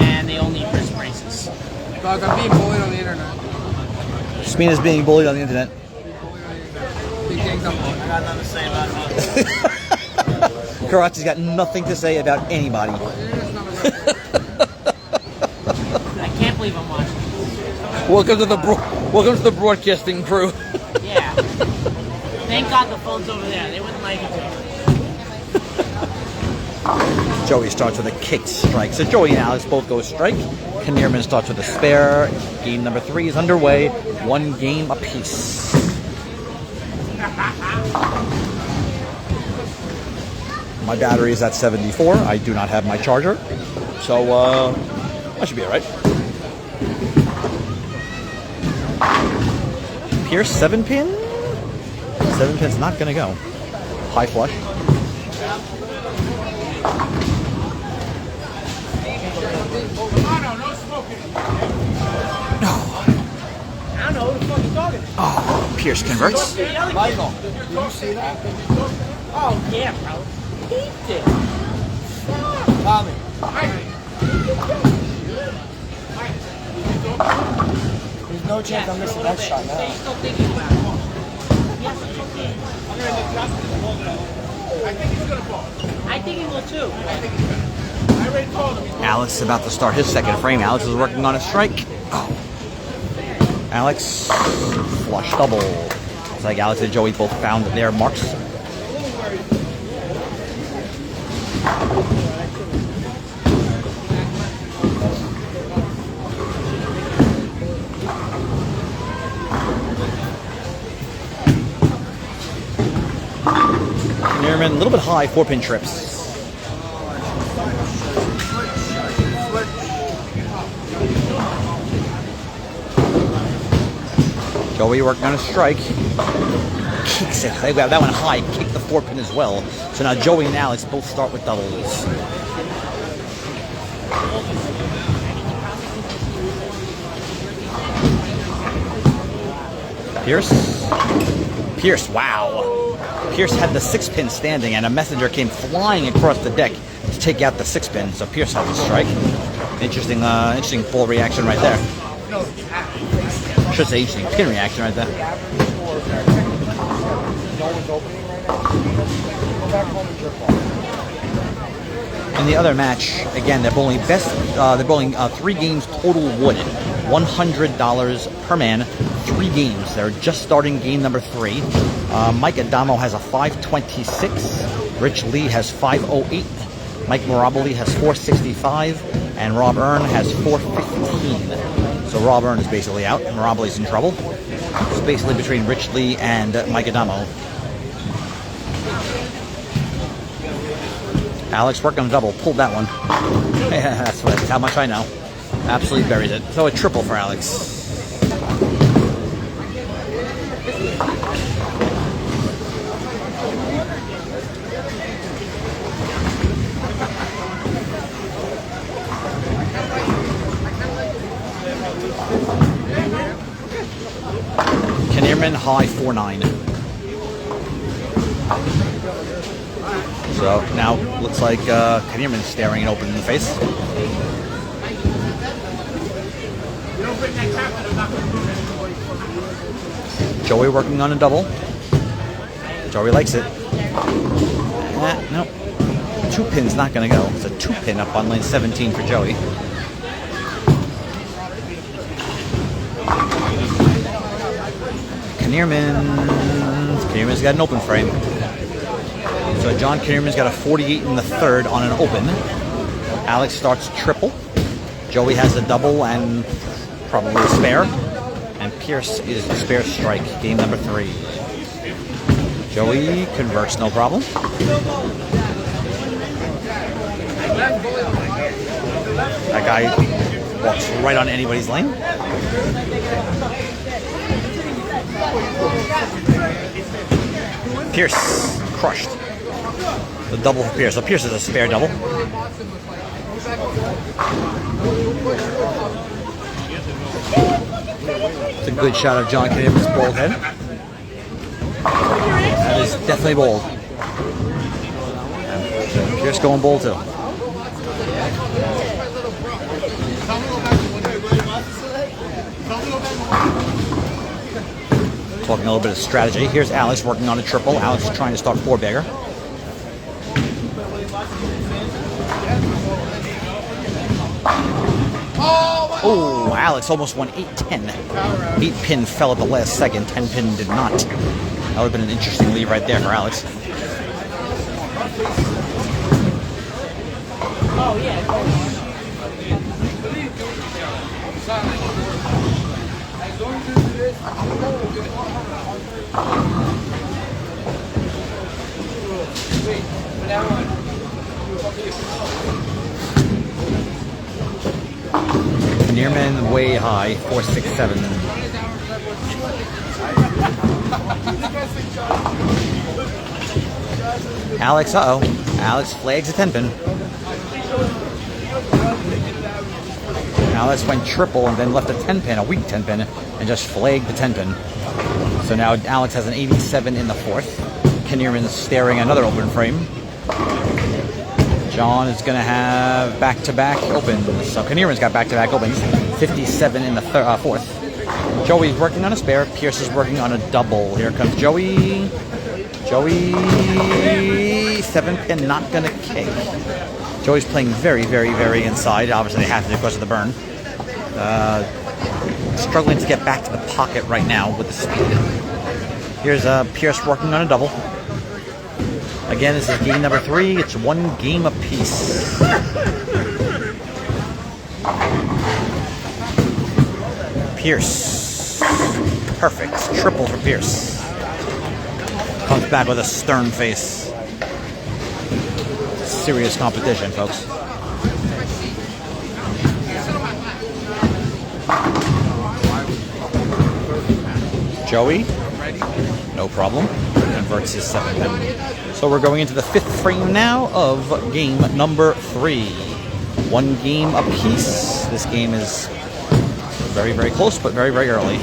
and they all need wrist braces. Dog, I'm being bullied on the internet. Spina's being bullied on the internet. Big gang's up. I got nothing to say about it. Coraci's got nothing to say about anybody. I can't believe I'm watching. Welcome to the broadcasting crew. Yeah. Thank God the phone's over there. They wouldn't like it. Joey starts with a kicked strike. So Joey and Alex both go strike. Knieriemen starts with a spare. Game number 3 is underway. 1 game apiece. My battery is at 74. I do not have my charger. So I should be alright. Pierce 7-pin? 7-pin's not gonna go. High flush. I don't know who the fuck you're talking to. Oh, Pierce converts. Michael, did you see that? Oh, yeah, bro. He did. Tommy. There's no chance I'm missing that shot now. He's still thinking about it. Yes, it's okay. I think he will too. Alex is about to start his second frame. Alex is working on a strike. Oh. Alex, flush double. It's like Alex and Joey both found their marks. Knieriemen, a little bit high, 4-pin trips. Joey working on a strike. Kicks it. That one high. Kicked the 4-pin as well. So now Joey and Alex both start with doubles. Pierce, wow. Pierce had the 6-pin standing and a messenger came flying across the deck to take out the 6-pin. So Pierce has a strike. Interesting ball reaction right there. I should say interesting pin reaction right there. In the other match, again, they're bowling 3 games total wood, $100 per man, 3 games. They're just starting game number 3. Mike Adamo has a 526. Rich Lee has 508. Mike Miraboli has 465, and Rob Earn has 415. So Rob Earn is basically out. Miraboli's in trouble. It's basically between Rich Lee and Mike Adamo. Alex working on a double, pulled that one. Yeah, that's how much I know. Absolutely buried it. So a triple for Alex. Knieriemen high 4-9. So now looks like Knieriemen staring it open in the face. Joey working on a double. Joey likes it. No. 2-pin's not going to go. It's a 2-pin up on lane 17 for Joey. Knieriemen's got an open frame. So John Knieriemen's got a 48 in the third on an open. Alex starts triple. Joey has a double and probably a spare. And Pierce is the spare strike. Game number 3. Joey converts, no problem. That guy walks right on anybody's lane. Pierce crushed. The double for Pierce. So Pierce is a spare double. It's a good shot of John Knieriemen's bald head. That is definitely bold. And Pierce going bold too. Talking a little bit of strategy. Here's Alex working on a triple. Alex is trying to start 4-bagger. Oh, Alex almost won 8-10. 8-pin fell at the last second. 10-pin did not. That would have been an interesting lead right there for Alex. Oh, yeah. Knieriemen way high, 4-6-7. Alex, Alex flags a 10-pin. Alex went triple and then left a 10-pin, a weak 10-pin, and just flagged the 10-pin. So now Alex has an 87 in the 4th. Knieriemen's staring another open frame. John is going to have back-to-back opens. So Knieriemen's got back-to-back opens. 57 in the 4th. Joey's working on a spare. Pierce is working on a double. Here comes Joey. Joey, 7-pin, not going to cake. Joey's playing very, very, very inside. Obviously, they have to because of the burn. Struggling to get back to the pocket right now with the speed. Here's Pierce working on a double. Again, this is game number 3. It's 1 game apiece. Pierce. Perfect. Triple for Pierce. Comes back with a stern face. Serious competition, folks. Joey, no problem. Converts his 7-pin. So we're going into the 5th frame now of game number 3. 1 game apiece. This game is very, very close, but very, very early.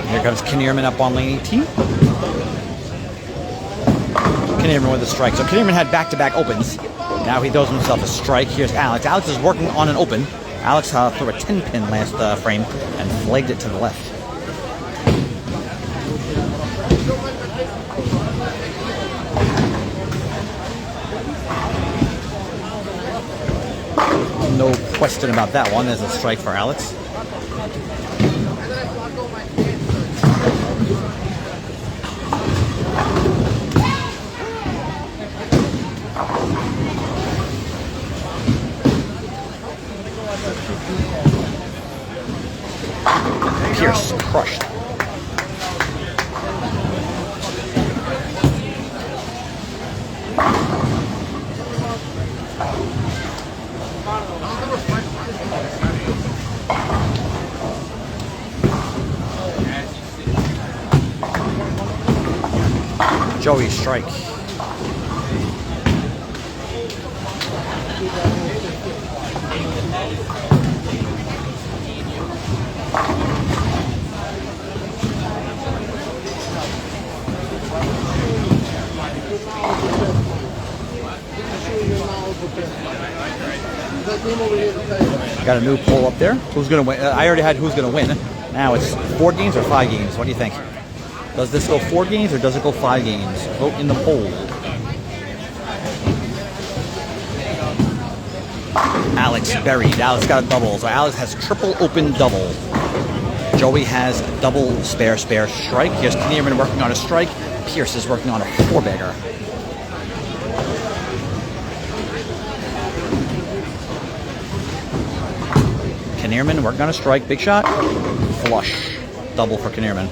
Here comes Knieriemen up on lane 18. Knieriemen with a strike. So Knieriemen had back-to-back opens. Now he throws himself a strike. Here's Alex. Alex is working on an open. Alex threw a 10-pin last frame and flagged it to the left. No question about that one. There's a strike for Alex. Pierce crushed. Joey strike. Got a new poll up there. Who's going to win? I already had who's going to win. Now it's 4 games or 5 games. What do you think? Does this go 4 games or does it go 5 games? Vote in the poll. Alex buried. Alex got a double. So Alex has triple open double. Joey has a double spare strike. Here's Knieriemen working on a strike. Pierce is working on a 4-bagger. Knieriemen working on a strike. Big shot. Flush. Double for Knieriemen.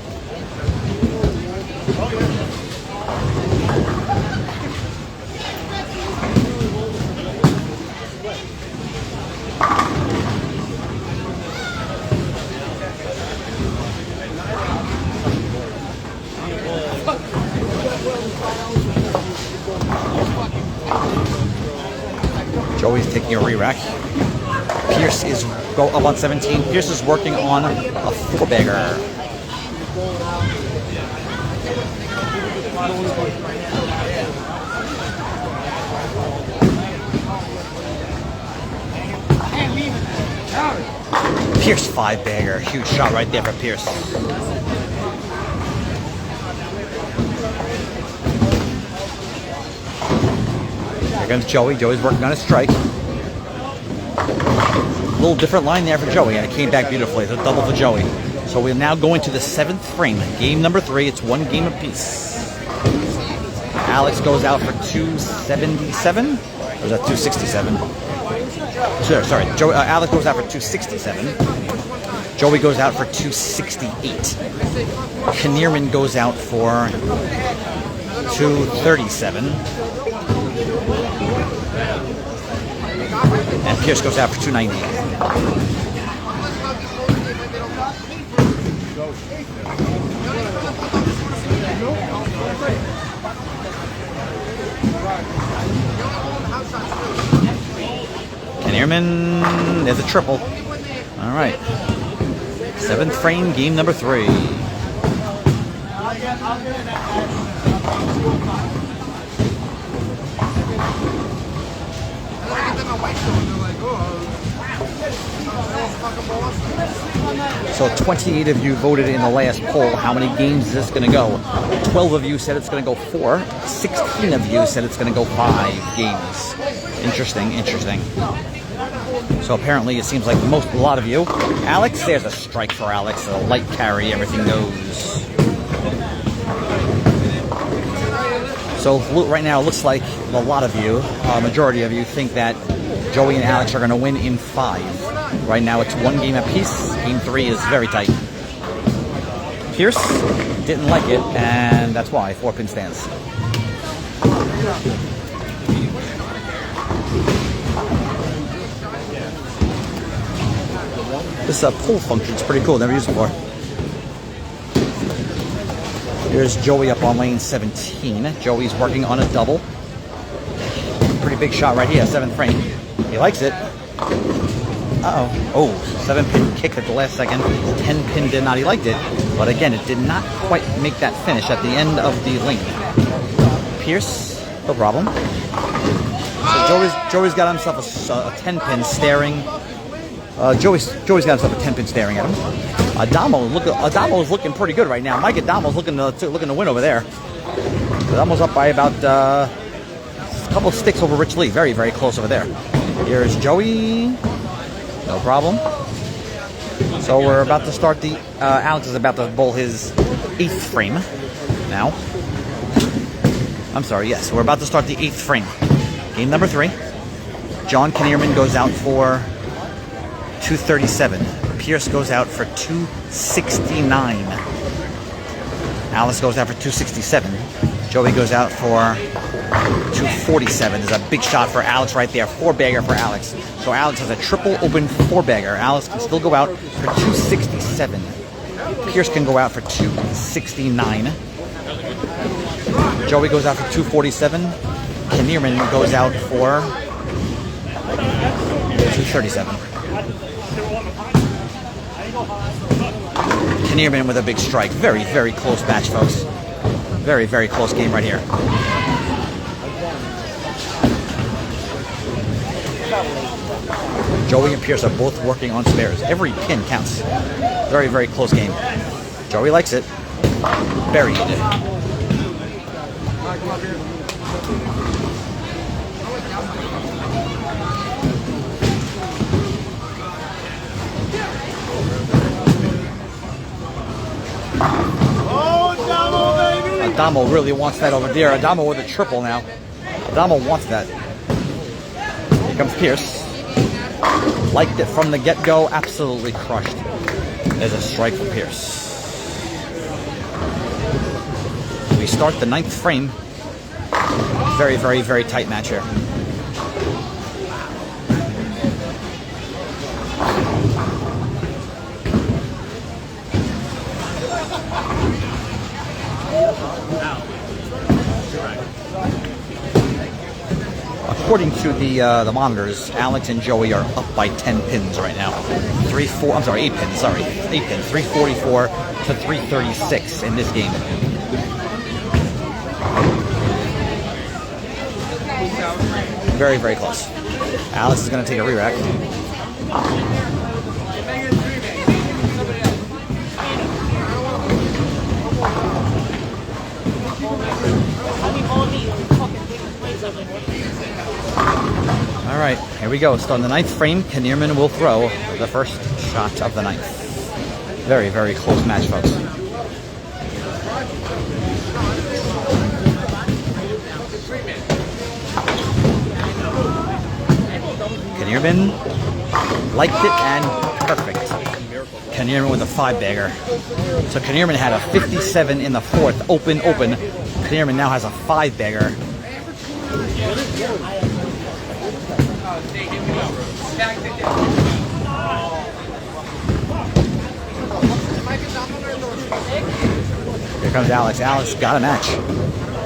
Joey's taking a re-rack. Pierce is go up on 17. Pierce is working on a 4-bagger. Pierce 5-bagger. Huge shot right there for Pierce. Here comes Joey. Joey's working on a strike. A little different line there for Joey, and it came back beautifully. It's a double for Joey. So we're now going to the 7th frame. Game number 3. It's 1 game apiece. Alex goes out for 277. Or is that 267? Sorry. Alex goes out for 267. Joey goes out for 268. Knieriemen goes out for 237. And Pierce goes out for 290. Knieriemen, there's a triple. All right. 7th frame, game number 3. So 28 of you voted in the last poll. How many games is this going to go? 12 of you said it's going to go 4. 16 of you said it's going to go 5 games. Interesting. So apparently it seems like a lot of you. Alex, there's a strike for Alex. A light carry, everything goes. So right now it looks like a lot of you, majority of you, think that Joey and Alex are going to win in 5. Right now it's 1 game apiece. Game 3 is very tight. Pierce didn't like it, and that's why 4-pin stands. This pull function is pretty cool. Never used it before. Here's Joey up on lane 17. Joey's working on a double. Pretty big shot right here, 7th frame. He likes it. Uh-oh. Oh, 7-pin kick at the last second. 10-pin did not. He liked it. But again, it did not quite make that finish at the end of the lane. Pierce, no problem. So Joey's got himself a 10-pin staring. Joey's got himself a 10-pin staring at him. Adamo's looking pretty good right now. Mike Adamo's looking to win over there. Adamo's up by about a couple of sticks over Rich Lee. Very, very close over there. Here's Joey. No problem. So we're about to start the... Alex is about to bowl his 8th frame now. I'm sorry, yes. We're about to start the 8th frame. Game number 3. John Knieriemen goes out for 237. Pierce goes out for 269. Alice goes out for 267. Joey goes out for 247. There's a big shot for Alex right there. 4-bagger for Alex. So Alex has a triple open 4-bagger. Alex can still go out for 267. Pierce can go out for 269. Joey goes out for 247. Knieriemen goes out for 237. Knieriemen with a big strike. Very, very close match, folks. Very, very close game right here. Joey and Pierce are both working on spares. Every pin counts. Very, very close game. Joey likes it. Buried. Adamo really wants that over there. Adamo with a triple now. Adamo wants that. Here comes Pierce. Liked it from the get-go. Absolutely crushed. There's a strike for Pierce. We start the 9th frame. Very, very, very tight match here. According to the monitors, Alex and Joey are up by 10 pins right now. 8 pins, sorry. 8 pins. 344 to 336 in this game. Very, very close. Alex is going to take a re-rack. All right, here we go. Starting the 9th frame, Knieriemen will throw the first shot of the 9th. Very, very close match, folks. Knieriemen liked it and perfect. Knieriemen with a 5-bagger. So Knieriemen had a 57 in the 4th, open. Knieriemen now has a 5-bagger. Here comes Alex. Alex got a match.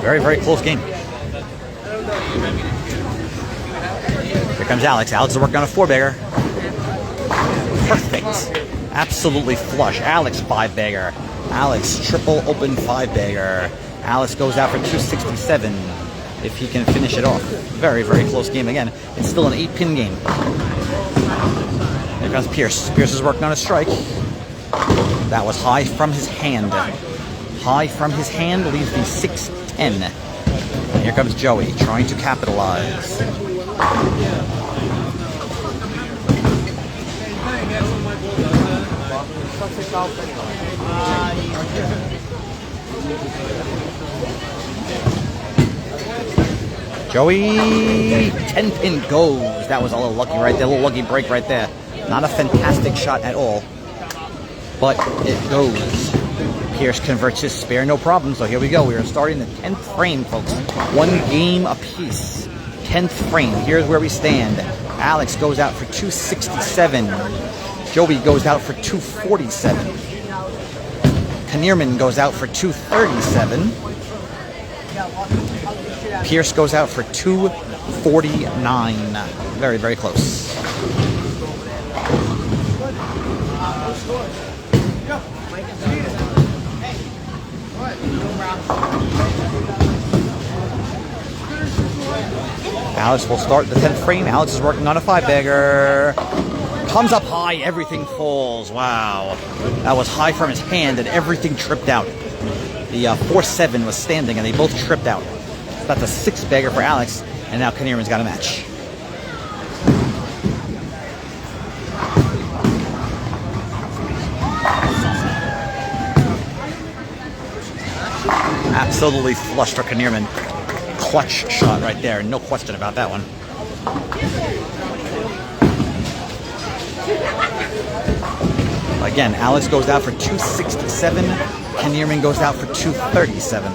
Very, very close game. Here comes Alex. Alex is working on a 4-bagger. Perfect. Absolutely flush. Alex 5-bagger. Alex triple open 5-bagger. Alex goes out for 267 if he can finish it off. Very, very close game again. It's still an 8-pin game. Here comes Pierce. Pierce is working on a strike. That was high from his hand. High from his hand leaves the 6-10. And here comes Joey trying to capitalize. Joey, 10-pin goes. That was a little lucky right there, a little lucky break right there. Not a fantastic shot at all, but it goes. Pierce converts his spare, no problem. So here we go. We are starting the 10th frame, folks. 1 game apiece. 10th frame. Here's where we stand. Alex goes out for 267. Joey goes out for 247. Knieriemen goes out for 237. Pierce goes out for 249. Very, very close. Alex will start the 10th frame. Alex is working on a 5-bagger. Comes up high, everything falls. Wow. That was high from his hand and everything tripped out. The 4-7 was standing and they both tripped out. That's a 6-bagger for Alex, and now Knieriemen's got a match. Absolutely flush for Knieriemen. Clutch shot right there, no question about that one. Again, Alex goes out for 267. Knieriemen goes out for 237.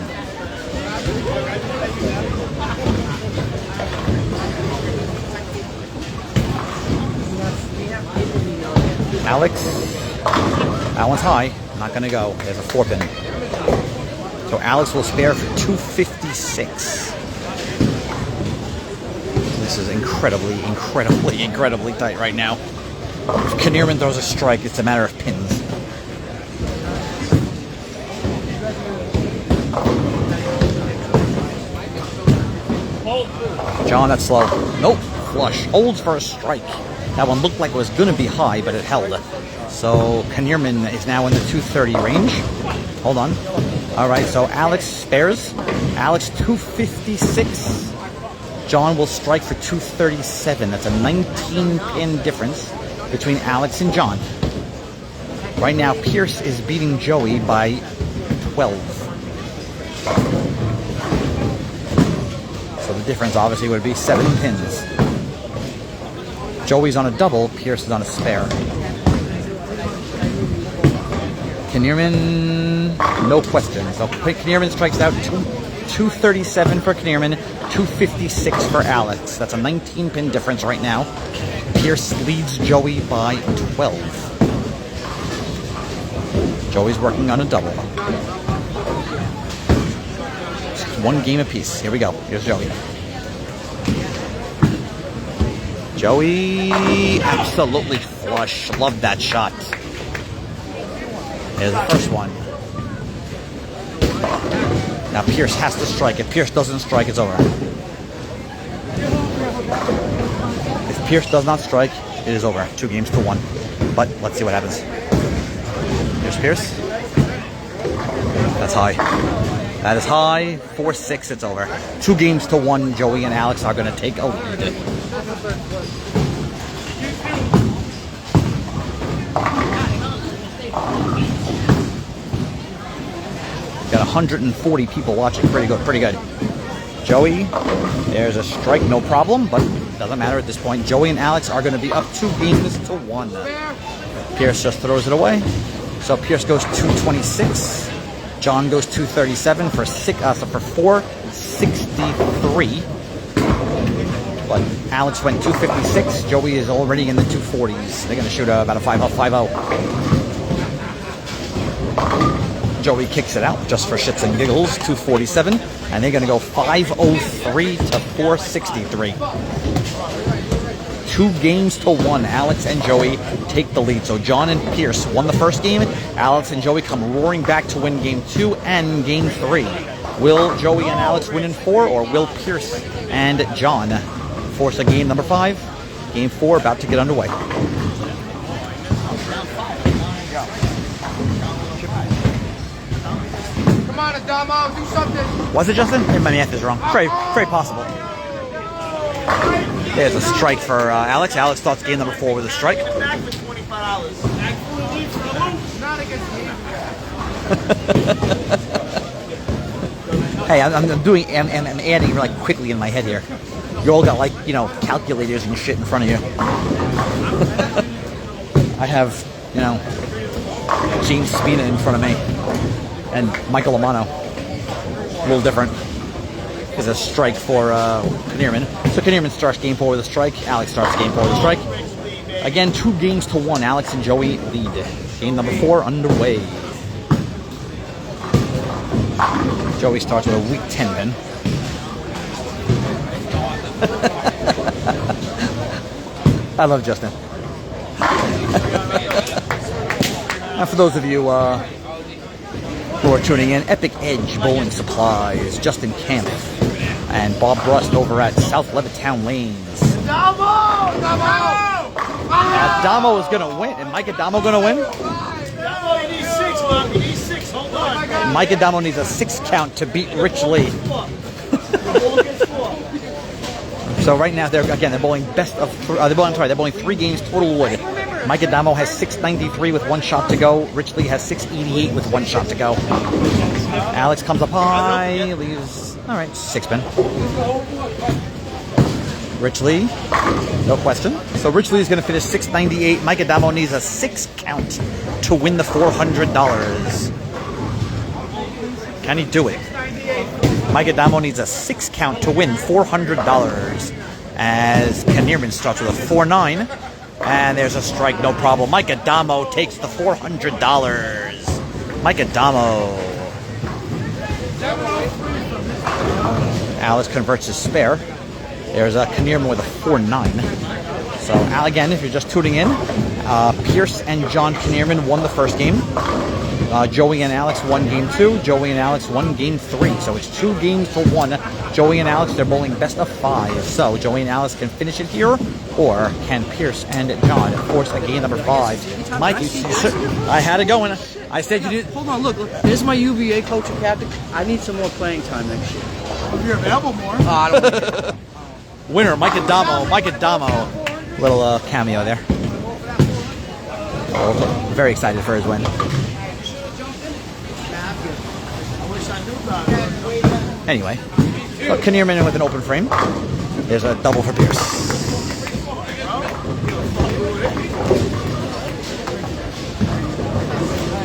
Alex, that one's high. Not going to go. There's a 4-pin. So Alex will spare for 256. This is incredibly tight right now. If Knieriemen throws a strike, it's a matter of pins. John, that's slow. Nope, flush. Holds for a strike. That one looked like it was going to be high, but it held. So Knieriemen is now in the 230 range. Hold on. All right, so Alex spares. Alex 256. John will strike for 237. That's a 19-pin difference between Alex and John. Right now, Pierce is beating Joey by 12. the difference obviously would be 7 pins. Joey's on a double, Pierce is on a spare. Knieriemen, no question. So Knieriemen strikes out 237 for Knieriemen, 256 for Alex. That's a 19-pin difference right now. Pierce leads Joey by 12. Joey's working on a double. Just 1 game apiece. Here we go. Here's Joey. Joey, absolutely flush. Love that shot. There's the first one. Now Pierce has to strike. If Pierce doesn't strike, it's over. If Pierce does not strike, it is over. 2 games to 1. But let's see what happens. Here's Pierce. That's high. That is high. 4-6, it's over. 2 games to 1. Joey and Alex are going to take a lead. Got 140 people watching. Pretty good, pretty good. Joey, there's a strike, no problem, but doesn't matter at this point. Joey and Alex are going to be up 2 games to 1. Pierce just throws it away. So Pierce goes 226. John goes 237 for 463. But Alex went 256. Joey is already in the 240s. They're going to shoot about a 5-0. Joey kicks it out just for shits and giggles, 247, and they're going to go 503 to 463. 2 games to 1. Alex and Joey take the lead. So John and Pierce won the first game. Alex and Joey come roaring back to win game 2 and game 3. Will Joey and Alex win in 4, or will Pierce and John force a game number 5? Game 4 about to get underway. Come on, Adamo, do something. Was it Justin? My math is wrong. Very, very possible. There's a strike for Alex. Alex starts game number 4 with a strike. Back for $25. Not against me. Hey, I'm adding like quickly in my head here. You all got like, you know, calculators and shit in front of you. I have, you know, James Spina in front of me. And Michael Lamanno. A little different. There's a strike for Knieriemen. So Knieriemen starts game 4 with a strike. Alex starts game 4 with a strike. Again, 2 games to 1. Alex and Joey lead. Game number 4 underway. Joey starts with a weak 10 pin. I love Justin. Now for those of you who are tuning in, Epic Edge Bowling Supplies, Justin Camp, and Bob Rust over at South Levittown Lanes. Adamo is going to win. Is Mike Adamo going to win? Adamo, you need 6, Bob. You need 6. Hold on. Mike Adamo needs a 6 count to beat Rich Lee. So right now they're bowling best of. They're bowling 3 games total wood. Mike Adamo has 693 with 1 shot to go. Rich Lee has 688 with 1 shot to go. Alex comes up high, leaves. All right, 6 pin. Rich Lee, no question. So Rich Lee is going to finish 698. Mike Adamo needs a 6 count to win the $400. Can he do it? Mike Adamo needs a 6 count to win $400. As Knieriemen starts with a 4-9. And there's a strike, no problem. Mike Adamo takes the $400. Mike Adamo. Alice converts his spare. There's a Knieriemen with a 4-9. So again, if you're just tuning in, Pierce and John Knieriemen won the first game. Joey and Alex won game 2. Joey and Alex won game 3. So it's 2 games to 1. Joey and Alex, they're bowling best of 5. So Joey and Alex can finish it here, or can Pierce and John force a game number 5? Mike, I had it going. I said you did. Hold on, look. This is my UVA coach and captain. I need some more playing time next year. If you're available more. I don't Winner, Mike Adamo. Mike Adamo. Little cameo there. Very excited for his win. Anyway, So Knieriemen with an open frame. There's a double for Pierce.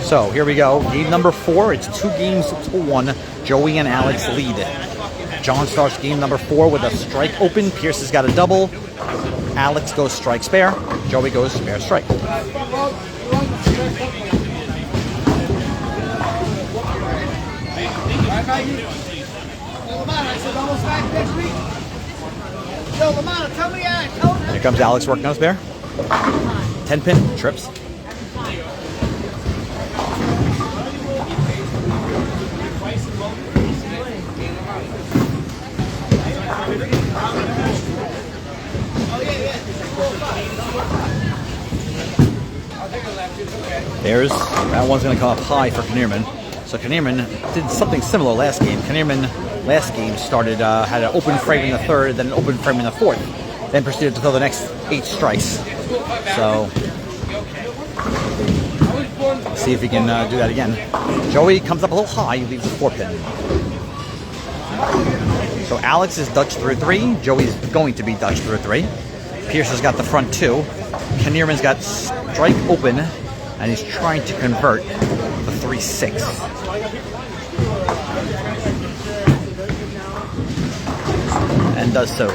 So here we go. Game number 4. It's 2 games to 1. Joey and Alex lead. John starts game number 4 with a strike open. Pierce has got a double. Alex goes strike spare. Joey goes spare strike. Here comes Alex working on his spare. 10 pin, trips. There's, that one's going to come up high for Knieriemen. So Knieriemen did something similar last game. Knieriemen last game started, had an open frame in the 3rd, then an open frame in the 4th, then proceeded to throw the next 8 strikes. So, see if he can do that again. Joey comes up a little high, he leaves a 4-pin. So Alex is Dutch through 3, Joey's going to be Dutch through 3. Pierce has got the front 2. Knieriemen's got strike open, and he's trying to convert the 3-6. And does so.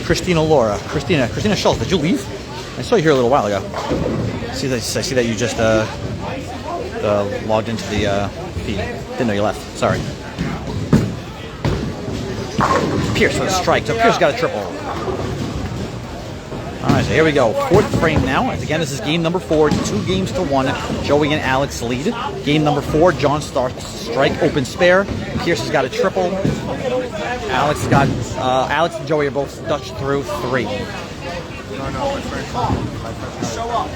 Christina Schultz, did you leave? I saw you here a little while ago. I see that you just logged into the feed. Didn't know you left. Sorry. Pierce with a strike. So Pierce got a triple. All right, so here we go. 4th frame now. Again, this is game number 4. 2 games to 1. Joey and Alex lead. Game number 4. John starts strike open spare. Pierce has got a triple. Alex and Joey are both Dutch through 3. Show up.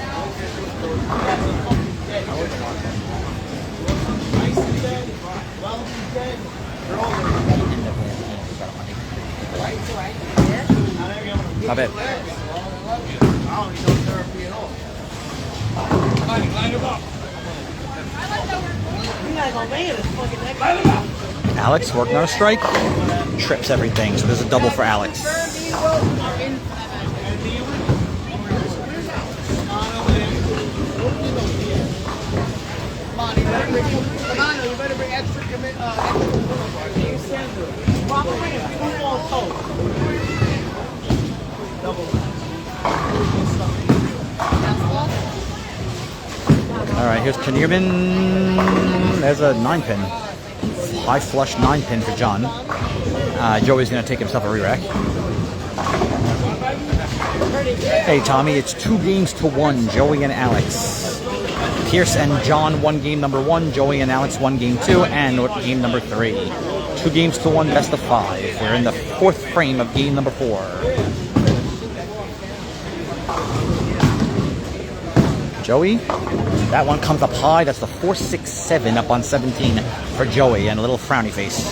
Not bad. Alex working on a strike, trips everything, so there's a double for Alex. You better bring extra All right, here's Knieriemen. There's a 9-pin. High flush 9-pin for John. Joey's going to take himself a re-rack. Hey, Tommy, it's 2 games to 1, Joey and Alex. Pierce and John won game number 1, Joey and Alex won game 2, and game number 3. 2 games to 1, best of 5. We're in the 4th frame of game number 4. Joey, that one comes up high. That's the 4-6-7 up on 17 for Joey, and a little frowny face.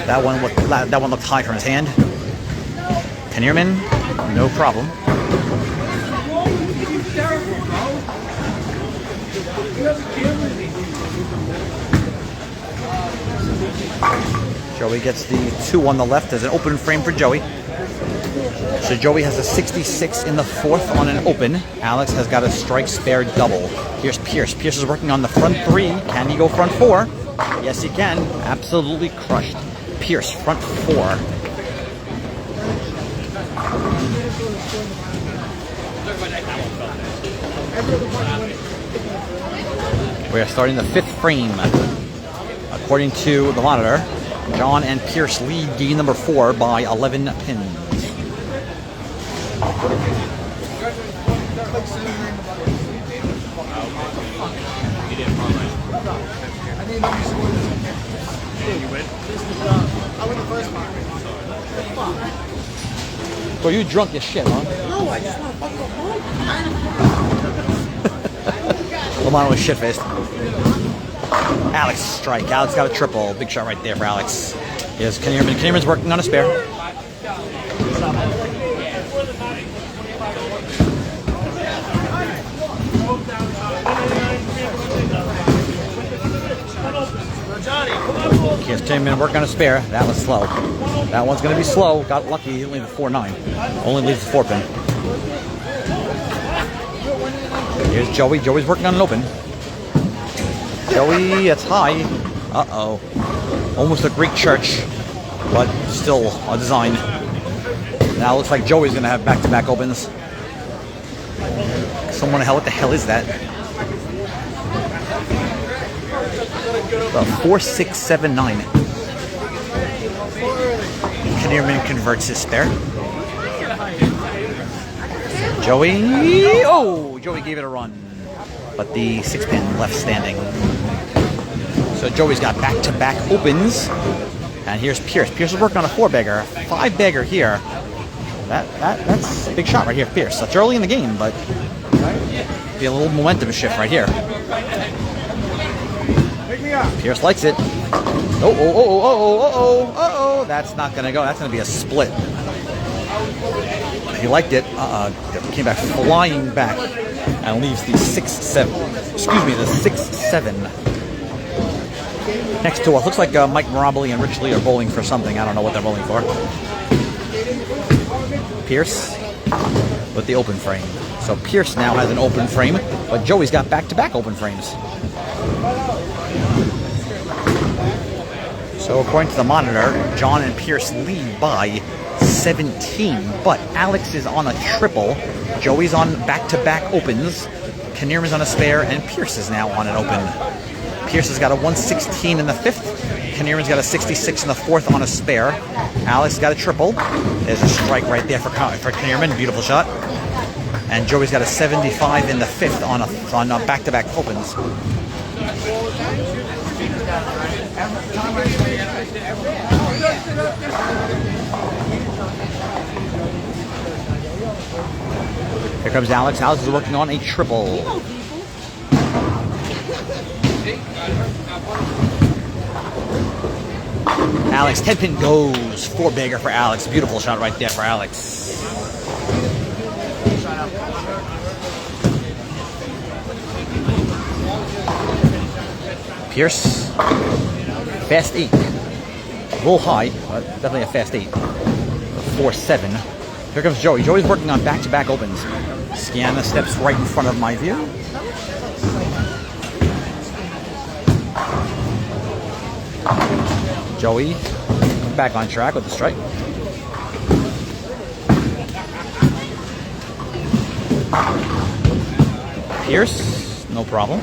That one looked high from his hand. Knieriemen, no problem. Joey gets the 2 on the left. There's an open frame for Joey. So Joey has a 66 in the 4th on an open. Alex has got a strike spare double. Here's Pierce. Pierce is working on the front 3. Can he go front 4? Yes, he can. Absolutely crushed. Pierce, front 4. We are starting the 5th frame. According to the monitor, John and Pierce lead game number 4 by 11 pins. Bro, you drunk as shit, huh? No, I just want to fucking go home. Lamanno was shit-faced. Alex strike. Alex got a triple. Big shot right there for Alex. Here's Knieriemen. Knieriemen's working on a spare. Here's Knieriemen working on a spare. That was slow. That one's going to be slow. Got lucky. He didn't leave the 4-9. Only leaves the 4-pin. Here's Joey. Joey's working on an open. Joey, it's high. Uh-oh. Almost a Greek church, but still a design. Now it looks like Joey's going to have back-to-back opens. Someone the hell, what the hell is that? 4-6-7-9. Knieriemen converts his spare. Joey, oh, Joey gave it a run, but the 6-pin left standing. So Joey's got back-to-back opens, and here's Pierce. Pierce is working on a 4-bagger, 5-bagger here. That's a big shot right here, Pierce. That's early in the game, but be a little momentum shift right here. Pierce likes it. Oh, that's not gonna go. That's gonna be a split. He liked it. Came back flying back and leaves the 6-7. Excuse me, the 6-7. Next to us, looks like Mike Mirabile and Rich Lee are bowling for something. I don't know what they're bowling for. Pierce with the open frame. So Pierce now has an open frame, but Joey's got back-to-back open frames. So according to the monitor, John and Pierce lead by 17, but Alex is on a triple. Joey's on back-to-back opens. Knieriemen's on a spare, and Pierce is now on an open. Pierce has got a 116 in the 5th. Knieriemen's got a 66 in the 4th on a spare. Alex got a triple. There's a strike right there for Knieriemen. Beautiful shot. And Joey's got a 75 in the 5th on back-to-back opens. Here comes Alex. Alex is working on a triple. Alex, 10-pin goes. 4-bagger for Alex. Beautiful shot right there for Alex. Pierce, fast 8. A little high, but definitely a fast 8. 4-7. Here comes Joey. Joey's working on back-to-back opens. Scan the steps right in front of my view. Joey back on track with the strike. Pierce, no problem.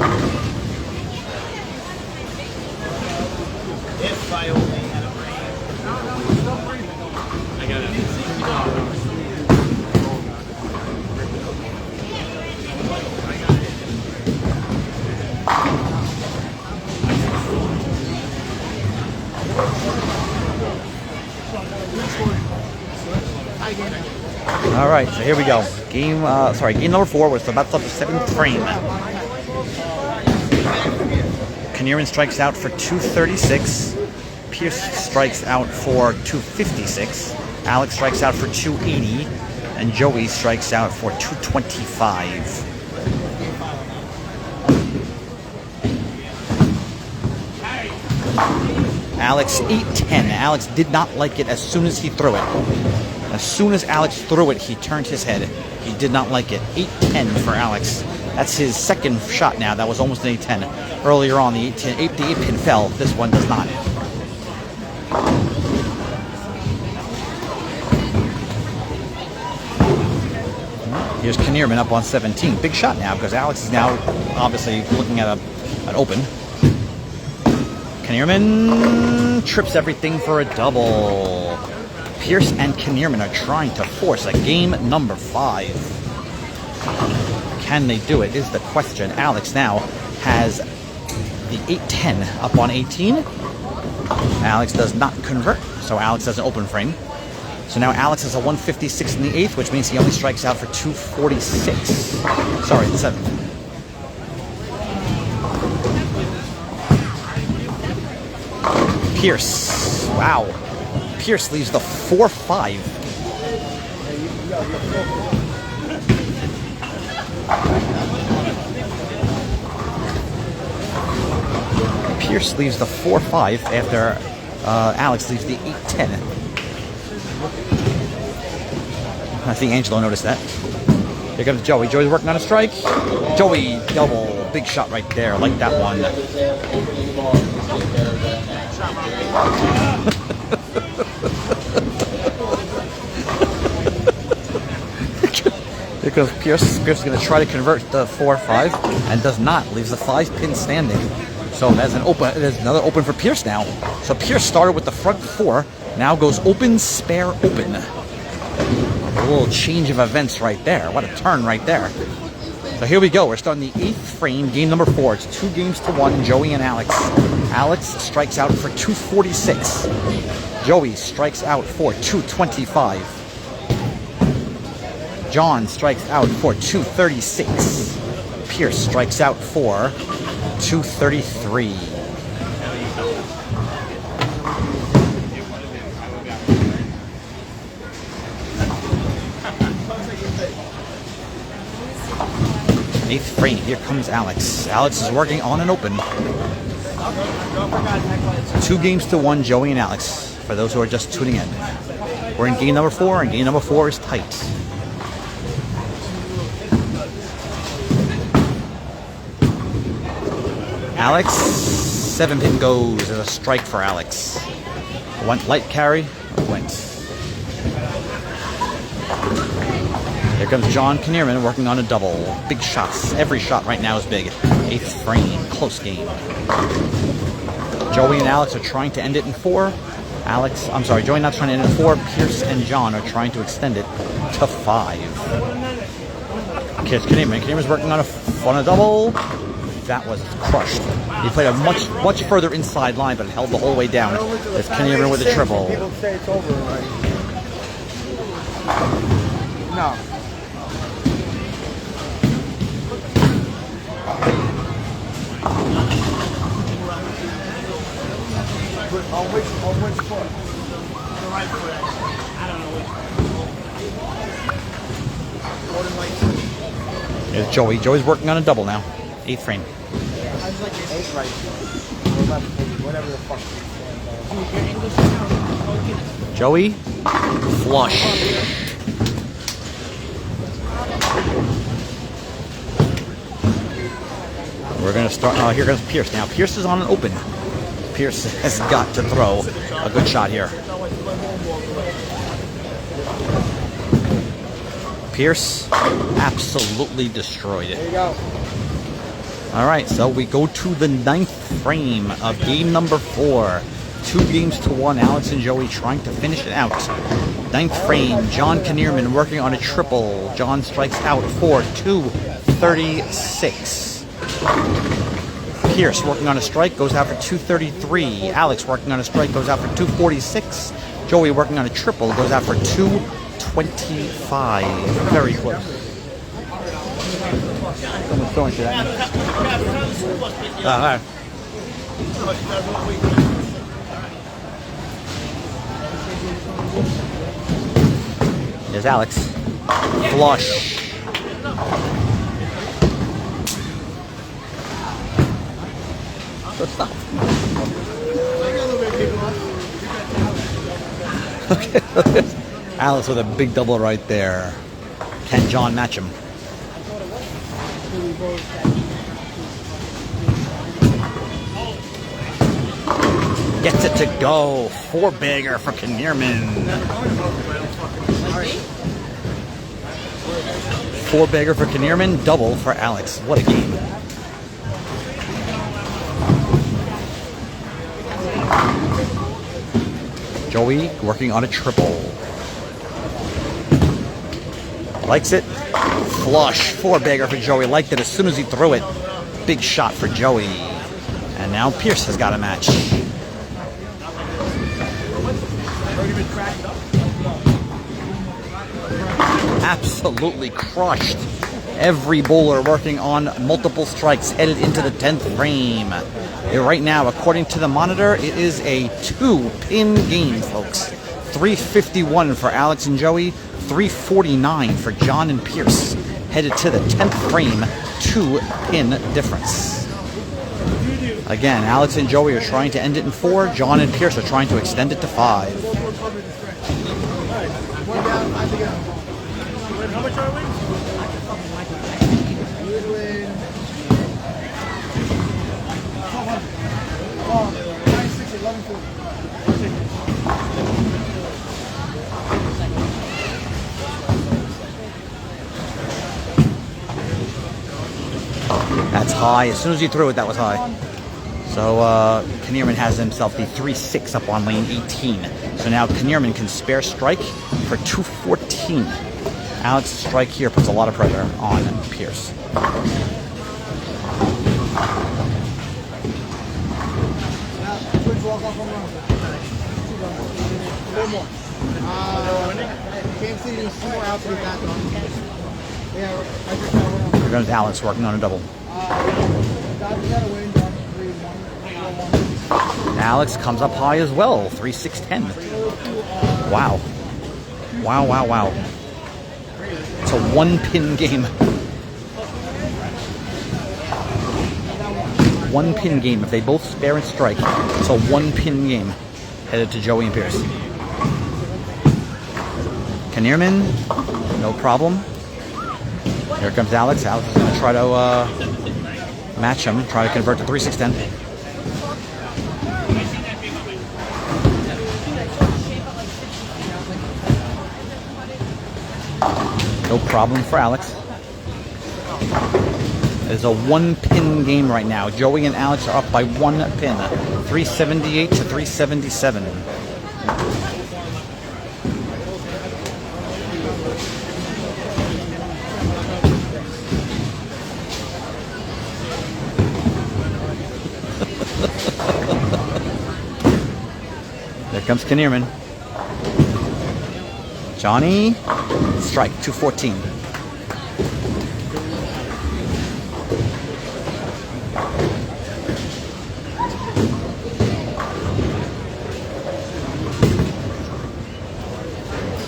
If I only had a brain. I got it. All right, so here we go. Game number 4 was about to start the 7th frame. Knieriemen strikes out for 236. Pierce strikes out for 256. Alex strikes out for 280. And Joey strikes out for 225. Alex 8-10. Alex did not like it as soon as he threw it. As soon as Alex threw it, he turned his head. He did not like it. 8-10 for Alex. That's his second shot now. That was almost an 8-10. Earlier on, the 8-pin fell. This one does not. Here's Knieriemen up on 17. Big shot now because Alex is now obviously looking at an open. Knieriemen trips everything for a double. Pierce and Knieriemen are trying to force a game number 5. Can they do it is the question. Alex now has the 8-10 up on 18. Alex does not convert, so Alex has an open frame. So now Alex has a 156 in the 8th, which means he only strikes out for 246. Sorry, the 7th. Pierce. Wow. Pierce leaves the 4-5. Pierce leaves the 4-5 after Alex leaves the 8-10. I think Angelo noticed that. Here comes Joey. Joey's working on a strike. Joey, double. Big shot right there. Like that one. Here goes Pierce. Pierce is going to try to convert the 4-5 and does not. Leaves the 5-pin standing. So that's an open. There's another open for Pierce now. So Pierce started with the front 4. Now goes open, spare, open. A little change of events right there. What a turn right there. So here we go. We're starting the 8th frame, game number 4. It's 2-1, Joey and Alex. Alex strikes out for 246. Joey strikes out for 225. John strikes out for 236. Pierce strikes out for 233. Eighth frame, here comes Alex. Alex is working on an open. 2-1, Joey and Alex, for those who are just tuning in. We're in game number 4, and game number 4 is tight. Alex, 7-pin goes as a strike for Alex. Went light carry, went. Here comes John Knieriemen working on a double. Big shots. Every shot right now is big. 8th frame. Close game. Joey and Alex are trying to end it in 4. Joey not trying to end it in 4. Pierce and John are trying to extend it to 5. Here's Knieriemen. Knieriemen's working on a double. That was crushed. He played a much further inside line, but it held the whole way down. There's Knieriemen with a triple. People say it's over already. No. On which foot? The right foot. I don't know which. Here's Joey. Joey's working on a double now. 8th frame. I was like 8 right. Or left, whatever the fuck. Joey, flush. We're going to start. Here comes Pierce now. Pierce is on an open. Pierce has got to throw a good shot here. Pierce absolutely destroyed it. There you go. All right, so we go to the 9th frame of game number 4. 2-1, Alex and Joey trying to finish it out. 9th frame, John Knieriemen working on a triple. John strikes out for 236. Pierce working on a strike, goes out for 233. Alex working on a strike, goes out for 246. Joey working on a triple, goes out for 225. Very close. Someone's throwing to that. All right. There's Alex. Flush. Stop. Okay. Alex with a big double right there. Can John match him? Gets it to go. 4-bagger for Knieriemen. 4-bagger for Knieriemen. Double for Alex. What a game. Joey working on a triple. Likes it. Flush. 4-bagger for Joey. Liked it as soon as he threw it. Big shot for Joey. And now Pierce has got a match. Absolutely crushed. Every bowler working on multiple strikes headed into the 10th frame. Right now, according to the monitor, it is a 2-pin game, folks. 351 for Alex and Joey, 349 for John and Pierce. Headed to the 10th frame, 2-pin difference. Again, Alex and Joey are trying to end it in 4. John and Pierce are trying to extend it to 5. How much are we? That's high. As soon as you threw it, that was high. So Knieriemen has himself the 3-6 up on lane 18. So now Knieriemen can spare strike for 214. Alex's strike here puts a lot of pressure on Pierce. Here comes Alex working on a double. Alex comes up high as well, 3-6-10. Wow. Wow, wow, wow. It's a 1-pin game. 1-pin game. If they both spare and strike, it's a 1-pin game. Headed to Joey and Pierce. Knieriemen, no problem. Here comes Alex. Alex is going to try to match him, try to convert to 3-6-10. No problem for Alex. It is a 1-pin game right now. Joey and Alex are up by 1 pin. 378 to 377. There comes Knieriemen. Johnny, strike, 214.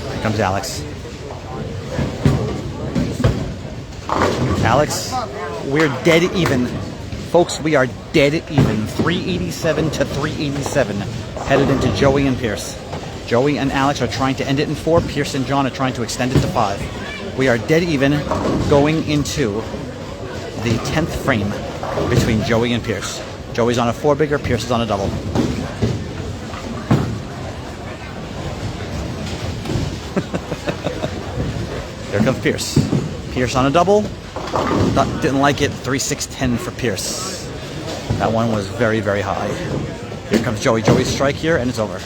Here comes Alex. Alex, we're dead even. Folks, we are dead even. 387 to 387. Headed into Joey and Pierce. Joey and Alex are trying to end it in 4. Pierce and John are trying to extend it to 5. We are dead even going into the 10th frame between Joey and Pierce. Joey's on a 4-bigger, Pierce is on a double. Here comes Pierce. Pierce on a double. Didn't like it. 3-6-10 for Pierce. That one was very, very high. Here comes Joey. Joey's strike here, and it's over.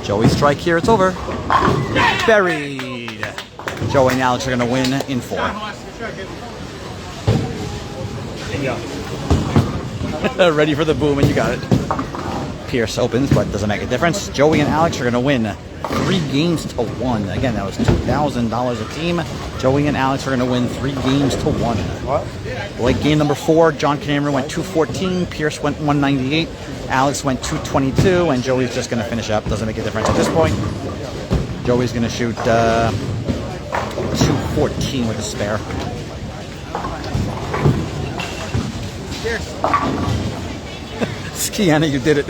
Joey's strike here, it's over. Buried. Joey and Alex are going to win in 4. Ready for the boom, and you got it. Pierce opens, but doesn't make a difference. Joey and Alex are going to win 3 games to 1. Again, that was $2,000 a team. Joey and Alex are going to win 3 games to 1. What? Late game number 4, John Knieriemen went 214, Pierce went 198, Alex went 222, and Joey's just going to finish up. Doesn't make a difference at this point. Joey's going to shoot 214 with a spare. Skiana, you did it.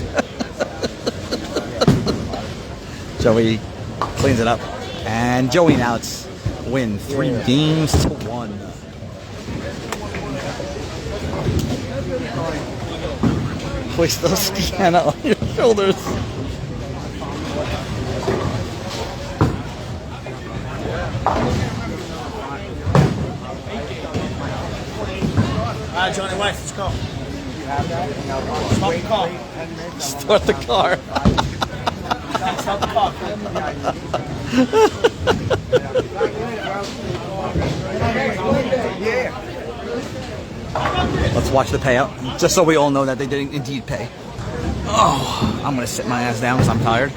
Joey cleans it up. And Joey and Alex win 3 games to 1. Place those Skiana on your shoulders. Johnny Weiss, let's go. Start the car. Start the car. Start the car. Let's watch the payout, just so we all know that they did indeed pay. Oh, I'm going to sit my ass down because I'm tired.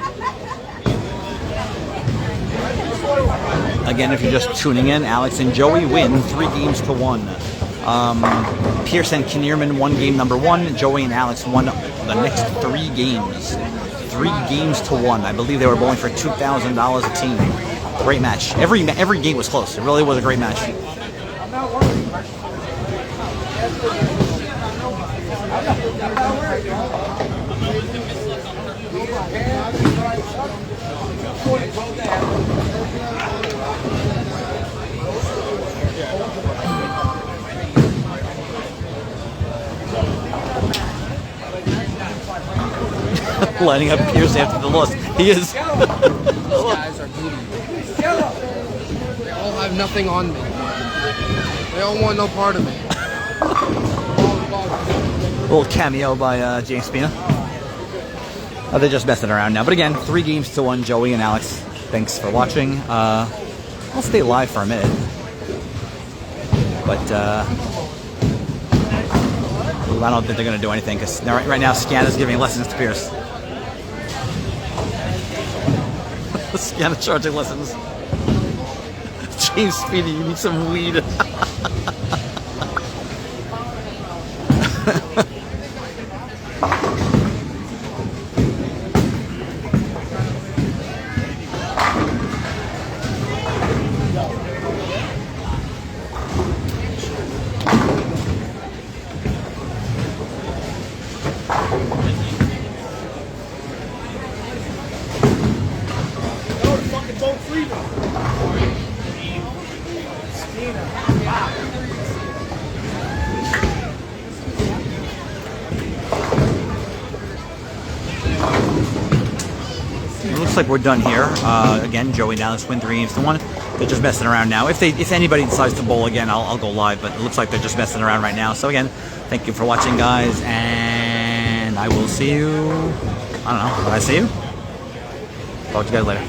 Again, if you're just tuning in, Alex and Joey win 3 games to 1. Pierce and Knieriemen won game number 1. Joey and Alex won the next 3 games. 3 games to 1. I believe they were bowling for $2,000 a team. Great match. Every game was close. It really was a great match. Lining up Pierce after the loss. He is. These guys are booty. They all have nothing on me. They all want no part of me. Little cameo by James Spina. Oh, they're just messing around now. But again, 3 games to 1, Joey and Alex. Thanks for watching. I'll stay live for a minute. But I don't think they're going to do anything because right now Scan is giving lessons to Pierce. Scan is charging lessons. James Speedy, you need some weed. Looks like we're done here. Again, Joey and Alex win 3 games to 1. They're just messing around now. If anybody decides to bowl again, I'll go live. But it looks like they're just messing around right now. So again, thank you for watching, guys, and I will see you. I don't know. Will I see you? Talk to you guys later.